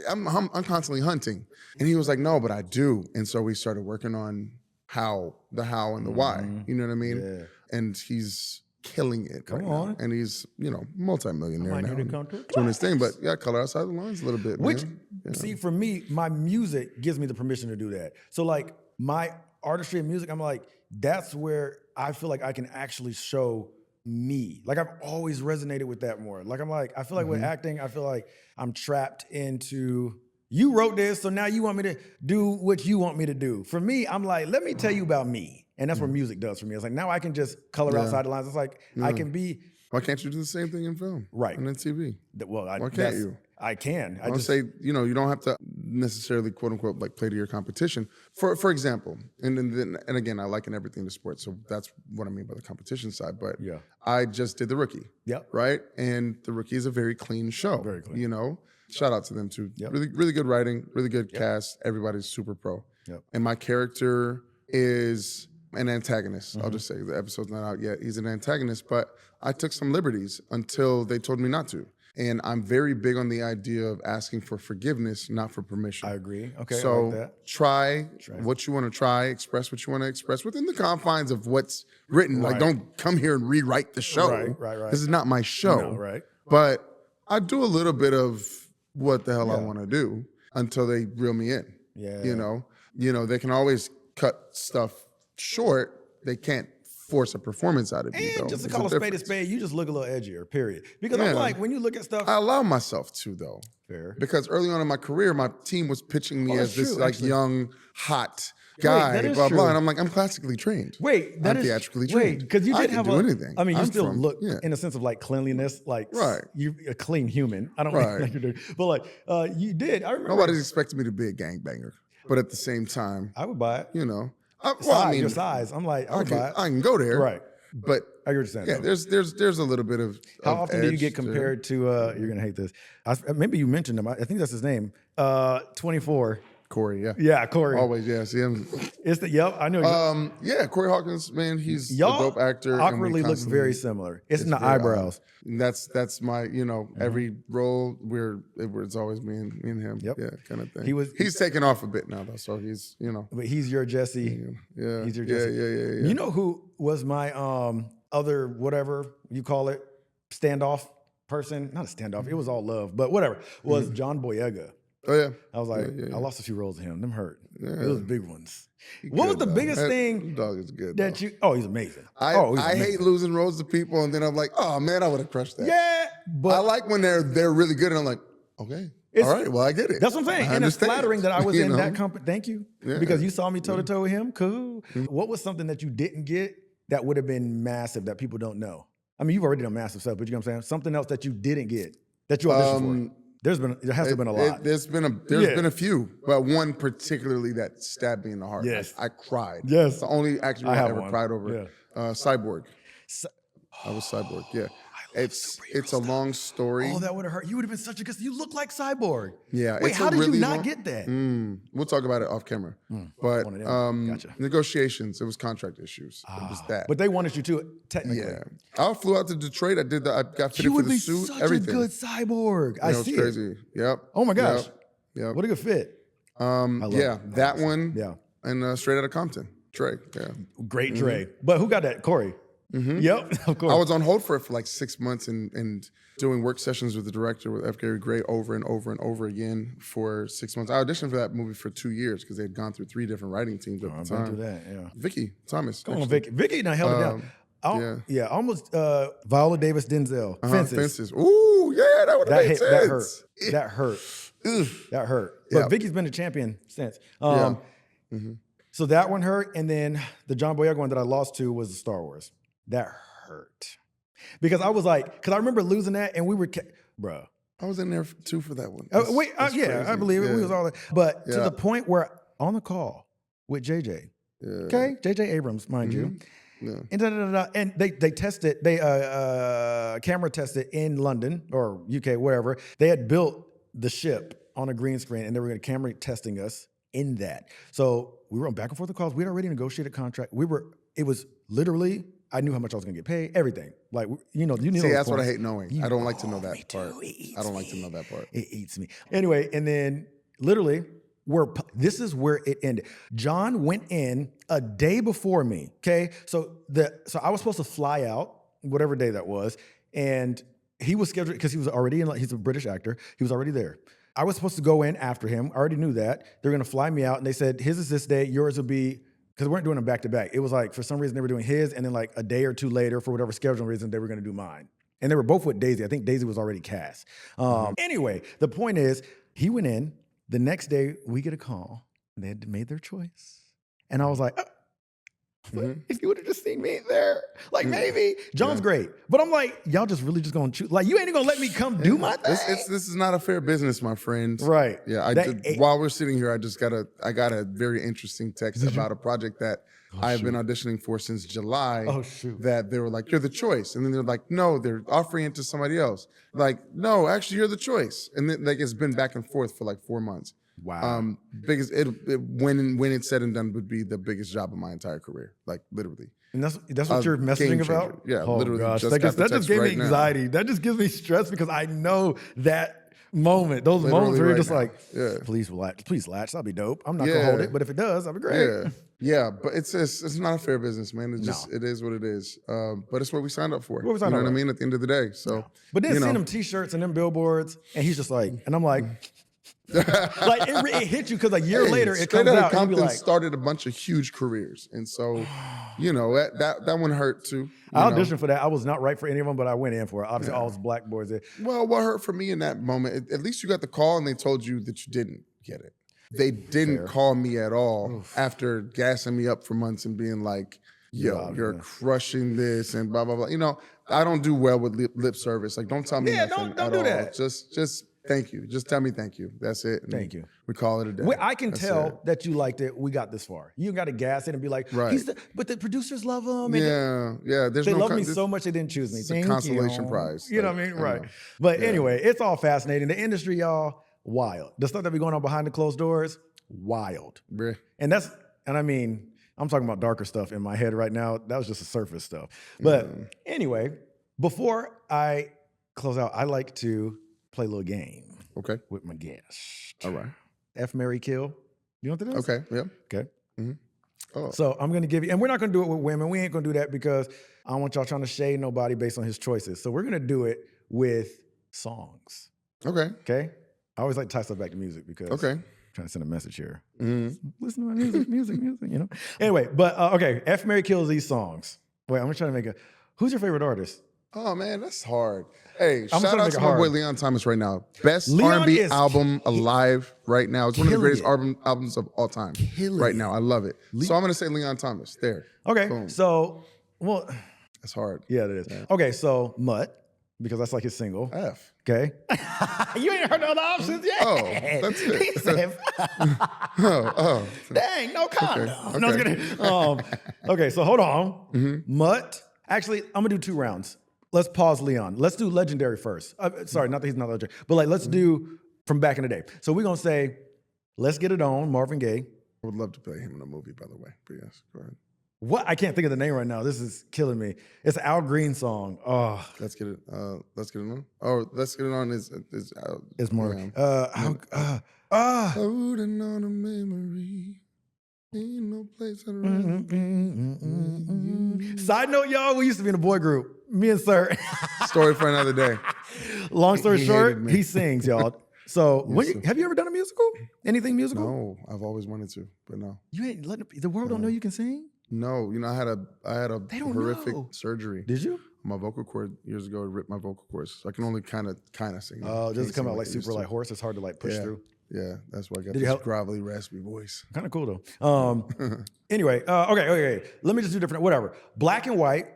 Speaker 3: I'm constantly hunting. And he was like, no, but I do. And so we started working on the how and the why. You know what I mean?
Speaker 2: Yeah.
Speaker 3: And he's killing it
Speaker 2: Come
Speaker 3: right
Speaker 2: on.
Speaker 3: now. And he's, you know, multi-millionaire
Speaker 2: might
Speaker 3: now.
Speaker 2: need to
Speaker 3: and
Speaker 2: come to a
Speaker 3: doing his thing. But yeah, color outside the lines a little bit,
Speaker 2: Which,
Speaker 3: man. You know?
Speaker 2: see, for me, my music gives me the permission to do that. So like my artistry and music, I'm like, that's where I feel like I can actually show me. Like I've always resonated with that more. Like I'm like, I feel like with acting, I feel like I'm trapped into, you wrote this, so now you want me to do what you want me to do. For me, I'm like, let me tell you about me. And that's what music does for me. It's like, now I can just color outside the lines. It's like, I can be.
Speaker 3: Why can't you do the same thing in film?
Speaker 2: Right.
Speaker 3: And then TV?
Speaker 2: Well,
Speaker 3: Why can't you?
Speaker 2: I can.
Speaker 3: I don't say, you know, you don't have to necessarily quote unquote like play to your competition. For example, and again, I liken everything to sports, so that's what I mean by the competition side. But I just did The Rookie, right? And The Rookie is a very clean show.
Speaker 2: Very clean.
Speaker 3: You know, shout out to them too. Really, really good writing, really good cast. Everybody's super pro. And my character is an antagonist. I'll just say the episode's not out yet. He's an antagonist, but I took some liberties until they told me not to. And I'm very big on the idea of asking for forgiveness, not for permission.
Speaker 2: I agree. Okay.
Speaker 3: So
Speaker 2: I like that.
Speaker 3: try what you want to try, express what you want to express within the confines of what's written. Like, don't come here and rewrite the show.
Speaker 2: Right.
Speaker 3: This is not my show.
Speaker 2: No, right.
Speaker 3: But I do a little bit of what the hell I want to do until they reel me in.
Speaker 2: Yeah.
Speaker 3: You know, they can always cut stuff short. They can't force a performance out of you, though.
Speaker 2: Just to call a spade, you just look a little edgier, period. Because I'm like, when you look at stuff...
Speaker 3: I allow myself to, though.
Speaker 2: Fair.
Speaker 3: Because early on in my career, my team was pitching me as this young, hot guy, blah, blah. And I'm like, I'm classically trained.
Speaker 2: Wait,
Speaker 3: I'm theatrically trained.
Speaker 2: Because you didn't
Speaker 3: do anything.
Speaker 2: I mean, you still look in a sense of like cleanliness, like you're a clean human. I don't like you're doing, but like you did. I remember.
Speaker 3: Nobody's expecting me to be a gangbanger. But at the same time,
Speaker 2: I would buy it.
Speaker 3: You know.
Speaker 2: Your size. I'm like, I would buy it.
Speaker 3: I can go there.
Speaker 2: Right.
Speaker 3: But
Speaker 2: I get what you're saying.
Speaker 3: Yeah, there's a little bit of
Speaker 2: how often do you get compared to you're gonna hate this. Maybe you mentioned him. I think that's his name. 24.
Speaker 3: Corey,
Speaker 2: Yeah, Corey.
Speaker 3: Always, yeah. See him.
Speaker 2: It's I know.
Speaker 3: Yeah, Corey Hawkins, man, he's a dope actor.
Speaker 2: Awkwardly look very similar. It's in the eyebrows.
Speaker 3: That's my, every role it's always me and him.
Speaker 2: Yep.
Speaker 3: Yeah, kind of thing.
Speaker 2: He's
Speaker 3: taken off a bit now though, so he's,
Speaker 2: But he's your Jesse.
Speaker 3: Yeah.
Speaker 2: He's your Jesse.
Speaker 3: Yeah.
Speaker 2: You know who was my other whatever you call it standoff person? Not a standoff. It was all love, but whatever. Was John Boyega.
Speaker 3: Oh yeah.
Speaker 2: I was like, I lost a few roles to him. Them hurt. Yeah. Those big ones. What was the biggest thing?
Speaker 3: Dog is good.
Speaker 2: That you? Oh, he's amazing.
Speaker 3: I hate losing roles to people, and then I'm like, oh man, I would have crushed that.
Speaker 2: Yeah, but
Speaker 3: I like when they're really good, and I'm like, okay, all right, well I get it.
Speaker 2: That's what I'm saying, and it's flattering that I was in that company. Thank you,
Speaker 3: Yeah.
Speaker 2: because you saw me toe to toe with him. Cool. What was something that you didn't get that would have been massive that people don't know? I mean, you've already done massive stuff, but you know what I'm saying? Something else that you didn't get that you auditioned for. There has to have been a lot.
Speaker 3: There's been a few, but one particularly that stabbed me in the heart.
Speaker 2: Yes.
Speaker 3: I cried.
Speaker 2: Yes.
Speaker 3: It's the only actor I ever cried over.
Speaker 2: Yeah.
Speaker 3: Cyborg. I was Cyborg. Yeah. It's a long story.
Speaker 2: Oh, that would have hurt. You would have been such a good. You look like Cyborg.
Speaker 3: Yeah.
Speaker 2: Wait, how did you not get that?
Speaker 3: We'll talk about it off camera. But
Speaker 2: Gotcha.
Speaker 3: negotiations. It was contract issues. It was that.
Speaker 2: But they wanted you to technically.
Speaker 3: Yeah. I flew out to Detroit. I got fitted
Speaker 2: You
Speaker 3: for
Speaker 2: would
Speaker 3: the
Speaker 2: be
Speaker 3: suit.
Speaker 2: such
Speaker 3: Everything.
Speaker 2: a good Cyborg. I see
Speaker 3: it was crazy. Yep.
Speaker 2: Oh my gosh.
Speaker 3: Yep.
Speaker 2: What a good fit.
Speaker 3: That one.
Speaker 2: Yeah.
Speaker 3: And Straight Outta Compton. Trey. Yeah.
Speaker 2: Great Trey. But who got that? Corey. Yep, of course.
Speaker 3: I was on hold for it for like 6 months and doing work sessions with the director, with F. Gary Gray, over and over and over again for 6 months. I auditioned for that movie for 2 years because they had gone through 3 different writing teams at the time.
Speaker 2: Been through that, yeah.
Speaker 3: Vicky Thomas.
Speaker 2: Come on, Vicky. Vicky done held it down. Almost Viola Davis, Denzel. Fences.
Speaker 3: Ooh, yeah, that would have made sense.
Speaker 2: That hurt. That hurt. But Vicky's been a champion since. So that one hurt, and then the John Boyega one that I lost to was the Star Wars. That hurt. Because I was like, because I remember losing that, and we were, bruh.
Speaker 3: I was in there too for that one.
Speaker 2: I believe it. We was all that. But to the point where on the call with JJ, okay, JJ Abrams, mind you, and they tested, they camera tested in London or UK, wherever. They had built the ship on a green screen, and they were going to camera testing us in that. So we were on back and forth the calls. We had already negotiated a contract. It was literally, I knew how much I was going to get paid, everything. Like, you know.
Speaker 3: See, that's what I hate knowing. I don't like to know that part. I don't like to know that part.
Speaker 2: It eats me. Anyway, and then literally, this is where it ended. John went in a day before me, okay? So I was supposed to fly out, whatever day that was, and he was scheduled, because he was already in, he's a British actor, he was already there. I was supposed to go in after him. I already knew that. They're going to fly me out, and they said, his is this day, yours will be, because we weren't doing them back to back. It was like, for some reason, they were doing his, and then like a day or two later, for whatever scheduling reason, they were going to do mine. And they were both with Daisy. I think Daisy was already cast. Anyway, the point is, he went in. The next day, we get a call, and they had made their choice. And I was like, If you would have just seen me there, like maybe John's great, but I'm like, y'all just really just gonna choose. Like, you ain't gonna let me come do my thing.
Speaker 3: This is not a fair business, my friend.
Speaker 2: Right.
Speaker 3: Yeah. While we're sitting here, I got a very interesting text about a project that I've been auditioning for since July.
Speaker 2: Oh, shoot.
Speaker 3: That they were like, you're the choice. And then they're like, no, they're offering it to somebody else. Like, no, actually you're the choice. And then like it's been back and forth for like 4 months.
Speaker 2: Wow.
Speaker 3: Biggest when it's said and done would be the biggest job of my entire career. Like literally.
Speaker 2: And that's what you're messaging about?
Speaker 3: Yeah,
Speaker 2: oh,
Speaker 3: literally.
Speaker 2: Gosh.
Speaker 3: Just
Speaker 2: that just gave me anxiety. That just gives me stress because I know that moment, those moments where you're just like, please latch, that'll be dope. I'm not gonna hold it, but if it does, that'll be great.
Speaker 3: Yeah, but it's not a fair business, man. It's just it is what it is. But it's what we signed up for.
Speaker 2: What we signed
Speaker 3: you know
Speaker 2: up
Speaker 3: what I mean? At the end of the day. So
Speaker 2: but then seeing them t-shirts and them billboards, and he's just like, and I'm like, like it hit you because a year later it comes out and you be like,
Speaker 3: started a bunch of huge careers, and so that one hurt too.
Speaker 2: I auditioned for that. I was not right for any of them, but I went in for it. Obviously, all those black boys there.
Speaker 3: Well, what hurt for me in that moment, at least you got the call and they told you that you didn't get it. They didn't call me at all after gassing me up for months and being like, yo, you're crushing this and blah, blah, blah. I don't do well with lip service. Like, don't tell me nothing
Speaker 2: don't
Speaker 3: at
Speaker 2: do
Speaker 3: all.
Speaker 2: that.
Speaker 3: Just thank you. Just tell me thank you. That's it. And
Speaker 2: thank you.
Speaker 3: We call it a day.
Speaker 2: I can tell that you liked it. We got this far. You got to gas it and be like, but the producers love him. And they love me so much they didn't choose me.
Speaker 3: It's a consolation prize.
Speaker 2: You know what I mean? Right. But anyway, it's all fascinating. The industry, y'all, wild. The stuff that be going on behind the closed doors, wild.
Speaker 3: Bruh.
Speaker 2: And I mean, I'm talking about darker stuff in my head right now. That was just the surface stuff. But anyway, before I close out, I like to play a little game.
Speaker 3: Okay.
Speaker 2: With my guest.
Speaker 3: All right.
Speaker 2: F, marry, kill. You know what that is?
Speaker 3: Okay. Yeah.
Speaker 2: Okay.
Speaker 3: Mm-hmm. Oh.
Speaker 2: So I'm going to give you, and we're not going to do it with women. We ain't going to do that because I don't want y'all trying to shade nobody based on his choices. So we're going to do it with songs.
Speaker 3: Okay.
Speaker 2: Okay. I always like to tie stuff back to music because I'm trying to send a message here. Listen to my music, Anyway, but okay. F, marry, kill these songs. Wait, I'm trying to make who's your favorite artist?
Speaker 3: Oh man, that's hard. Hey, shout out to my boy Leon Thomas right now. Best R&B album alive right now. It's one of the greatest albums of all time right now. I love it. So I'm going to say Leon Thomas. There.
Speaker 2: Okay.
Speaker 3: Boom.
Speaker 2: So,
Speaker 3: that's hard.
Speaker 2: Yeah, it is. Yeah. Okay, so Mutt, because that's like his single.
Speaker 3: F.
Speaker 2: Okay. You ain't heard the other options yet.
Speaker 3: Oh, that's it.
Speaker 2: He said, dang, no condom.
Speaker 3: Okay.
Speaker 2: No, I was kidding. Okay, so hold on. Mutt. Actually, I'm going to do 2 rounds. Let's pause Leon. Let's do legendary first. Sorry, not that he's not legendary, but like let's do from back in the day. So we're going to say, Let's Get It On, Marvin Gaye.
Speaker 3: I would love to play him in a movie, by the way. But yes, go ahead.
Speaker 2: What? I can't think of the name right now. This is killing me. It's an Al Green song. Oh.
Speaker 3: Let's Get It On. Oh, Let's Get It On is
Speaker 2: it's more.
Speaker 3: Holding on a memory. Ain't no place around.
Speaker 2: Side note, y'all, we used to be in a boy group. Me and Sir.
Speaker 3: Story for another day.
Speaker 2: Long story short, he sings, y'all. So, have you ever done a musical? Anything musical?
Speaker 3: No, I've always wanted to, but no.
Speaker 2: You ain't letting the world don't know you can sing?
Speaker 3: No, I had a horrific surgery.
Speaker 2: Did you?
Speaker 3: My vocal cord years ago, it ripped my vocal cords. So I can only kind of sing.
Speaker 2: Oh, does it come out like super like hoarse? It's hard to like push through.
Speaker 3: Yeah, that's why I got this gravelly, raspy voice.
Speaker 2: Kind of cool though. Anyway, okay. Let me just do different. Whatever. Black and White,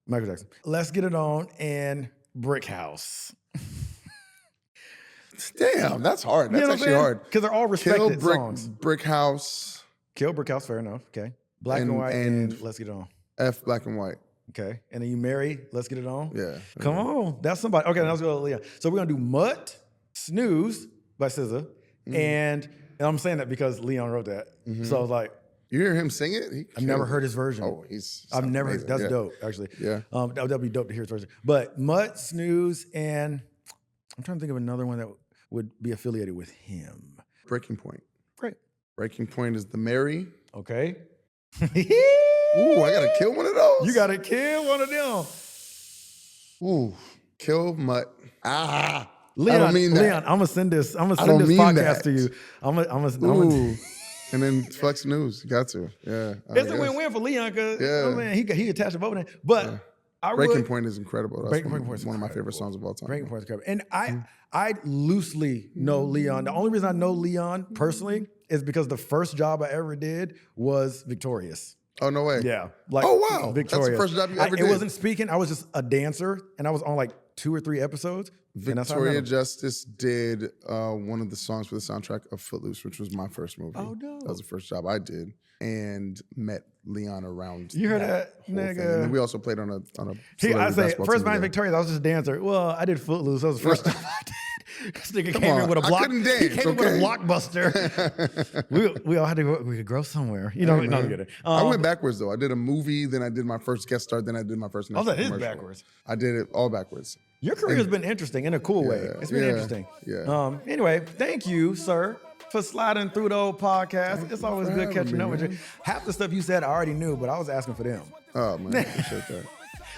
Speaker 2: Michael Jackson. Let's Get It On and Brick House.
Speaker 3: Damn, that's hard. That's actually hard
Speaker 2: because they're all respected songs.
Speaker 3: Brick House.
Speaker 2: Kill Brick House. Fair enough. Okay. Black and White and Let's Get It On.
Speaker 3: F, Black and White.
Speaker 2: Okay. And then you marry Let's Get It On.
Speaker 3: Yeah.
Speaker 2: Come on, that's somebody. Okay, now let's go to Leon. So we're gonna do Mutt, Snooze by SZA. And I'm saying that because Leon wrote that. So I was like,
Speaker 3: you hear him sing it?
Speaker 2: I've never heard his version.
Speaker 3: Oh,
Speaker 2: I've never
Speaker 3: amazing.
Speaker 2: That's dope, actually.
Speaker 3: Yeah.
Speaker 2: That'd be dope to hear his version. But Mutt, Snooze, and I'm trying to think of another one that would be affiliated with him.
Speaker 3: Breaking Point.
Speaker 2: Great.
Speaker 3: Breaking Point is the Mary.
Speaker 2: Okay.
Speaker 3: Ooh, I gotta kill one of those.
Speaker 2: You gotta kill one of them.
Speaker 3: Ooh, kill Mutt.
Speaker 2: Leon,
Speaker 3: I don't mean that.
Speaker 2: Leon, I'm gonna send this podcast to you. I'm gonna
Speaker 3: and then Flex News. You got to. Yeah.
Speaker 2: It's a win-win for Leon because he attached a vote in. But
Speaker 3: Breaking Point is incredible. That's
Speaker 2: Breaking Point is
Speaker 3: one of my favorite songs of all time.
Speaker 2: Breaking Point is incredible. And I loosely know Leon. The only reason I know Leon personally is because the first job I ever did was Victorious.
Speaker 3: Oh, no way.
Speaker 2: Yeah. Like,
Speaker 3: Oh, wow.
Speaker 2: Victoria.
Speaker 3: That's the first job you ever
Speaker 2: It
Speaker 3: did.
Speaker 2: wasn't speaking. I was just a dancer, and I was on like 2 or 3 episodes. And that's how I met
Speaker 3: Victoria
Speaker 2: him.
Speaker 3: Justice did one of the songs for the soundtrack of Footloose, which was my first movie.
Speaker 2: Oh, no.
Speaker 3: That was the first job I did. And met Leon around.
Speaker 2: You heard that,
Speaker 3: whole thing.
Speaker 2: nigga?
Speaker 3: And then we also played on a
Speaker 2: I
Speaker 3: celebrity
Speaker 2: say,
Speaker 3: basketball
Speaker 2: first
Speaker 3: team
Speaker 2: man
Speaker 3: together.
Speaker 2: Victoria, I was just a dancer. Well, I did Footloose. That was the first time I did. This nigga came in
Speaker 3: on.
Speaker 2: with a
Speaker 3: I
Speaker 2: block.
Speaker 3: couldn't
Speaker 2: He
Speaker 3: dance,
Speaker 2: came in with a
Speaker 3: okay?
Speaker 2: blockbuster. we all had to go. We could grow somewhere. You know, no, I'm kidding.
Speaker 3: I went backwards though. I did a movie, then I did my first guest star, then I did my first.
Speaker 2: Oh, that is
Speaker 3: commercial.
Speaker 2: backwards.
Speaker 3: I did it all backwards.
Speaker 2: Your career has been interesting in a cool way. It's been interesting.
Speaker 3: Yeah.
Speaker 2: Anyway, thank you, sir, for sliding through the old podcast. It's always
Speaker 3: for
Speaker 2: good
Speaker 3: having
Speaker 2: catching
Speaker 3: me,
Speaker 2: up with you.
Speaker 3: man.
Speaker 2: Half the stuff you said I already knew, but I was asking for them.
Speaker 3: Oh man, I appreciate that.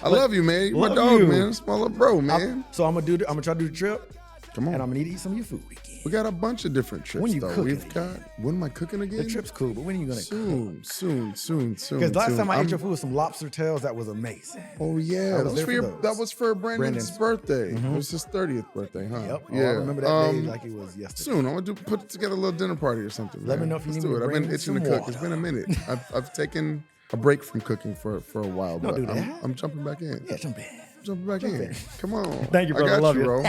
Speaker 3: I love you, man. You're my
Speaker 2: Love
Speaker 3: dog,
Speaker 2: you.
Speaker 3: man. It's my little bro, man.
Speaker 2: So I'm gonna try to do the trip,
Speaker 3: Come on.
Speaker 2: and I'm gonna need to eat some of your food again.
Speaker 3: We got a bunch of different trips.
Speaker 2: When you
Speaker 3: though.
Speaker 2: cooking
Speaker 3: We've got. When am I cooking again?
Speaker 2: The trip's cool, but when are you gonna cook?
Speaker 3: Soon.
Speaker 2: Because last time I ate
Speaker 3: I'm-
Speaker 2: your food with some lobster tails, that was amazing.
Speaker 3: Oh yeah,
Speaker 2: I
Speaker 3: that
Speaker 2: was
Speaker 3: was
Speaker 2: there
Speaker 3: for
Speaker 2: for
Speaker 3: your,
Speaker 2: those.
Speaker 3: that was for Brandon's birthday.
Speaker 2: Mm-hmm.
Speaker 3: It was his 30th birthday, huh?
Speaker 2: Yep.
Speaker 3: Yeah.
Speaker 2: Oh, I remember that day like it was yesterday.
Speaker 3: Soon, I'm gonna put together a little dinner party or something.
Speaker 2: Let me
Speaker 3: man.
Speaker 2: know if you
Speaker 3: Let's
Speaker 2: need me
Speaker 3: do
Speaker 2: to
Speaker 3: it. I've been
Speaker 2: bring
Speaker 3: itching to
Speaker 2: some
Speaker 3: cook. It's
Speaker 2: water.
Speaker 3: been a minute. I've taken a break from cooking for a while,
Speaker 2: Don't
Speaker 3: but
Speaker 2: do that.
Speaker 3: I'm jumping back in.
Speaker 2: Yeah, jump in.
Speaker 3: Jumping back in. Come on.
Speaker 2: Thank you, brother.
Speaker 3: I got
Speaker 2: Love
Speaker 3: you,
Speaker 2: you.
Speaker 3: bro.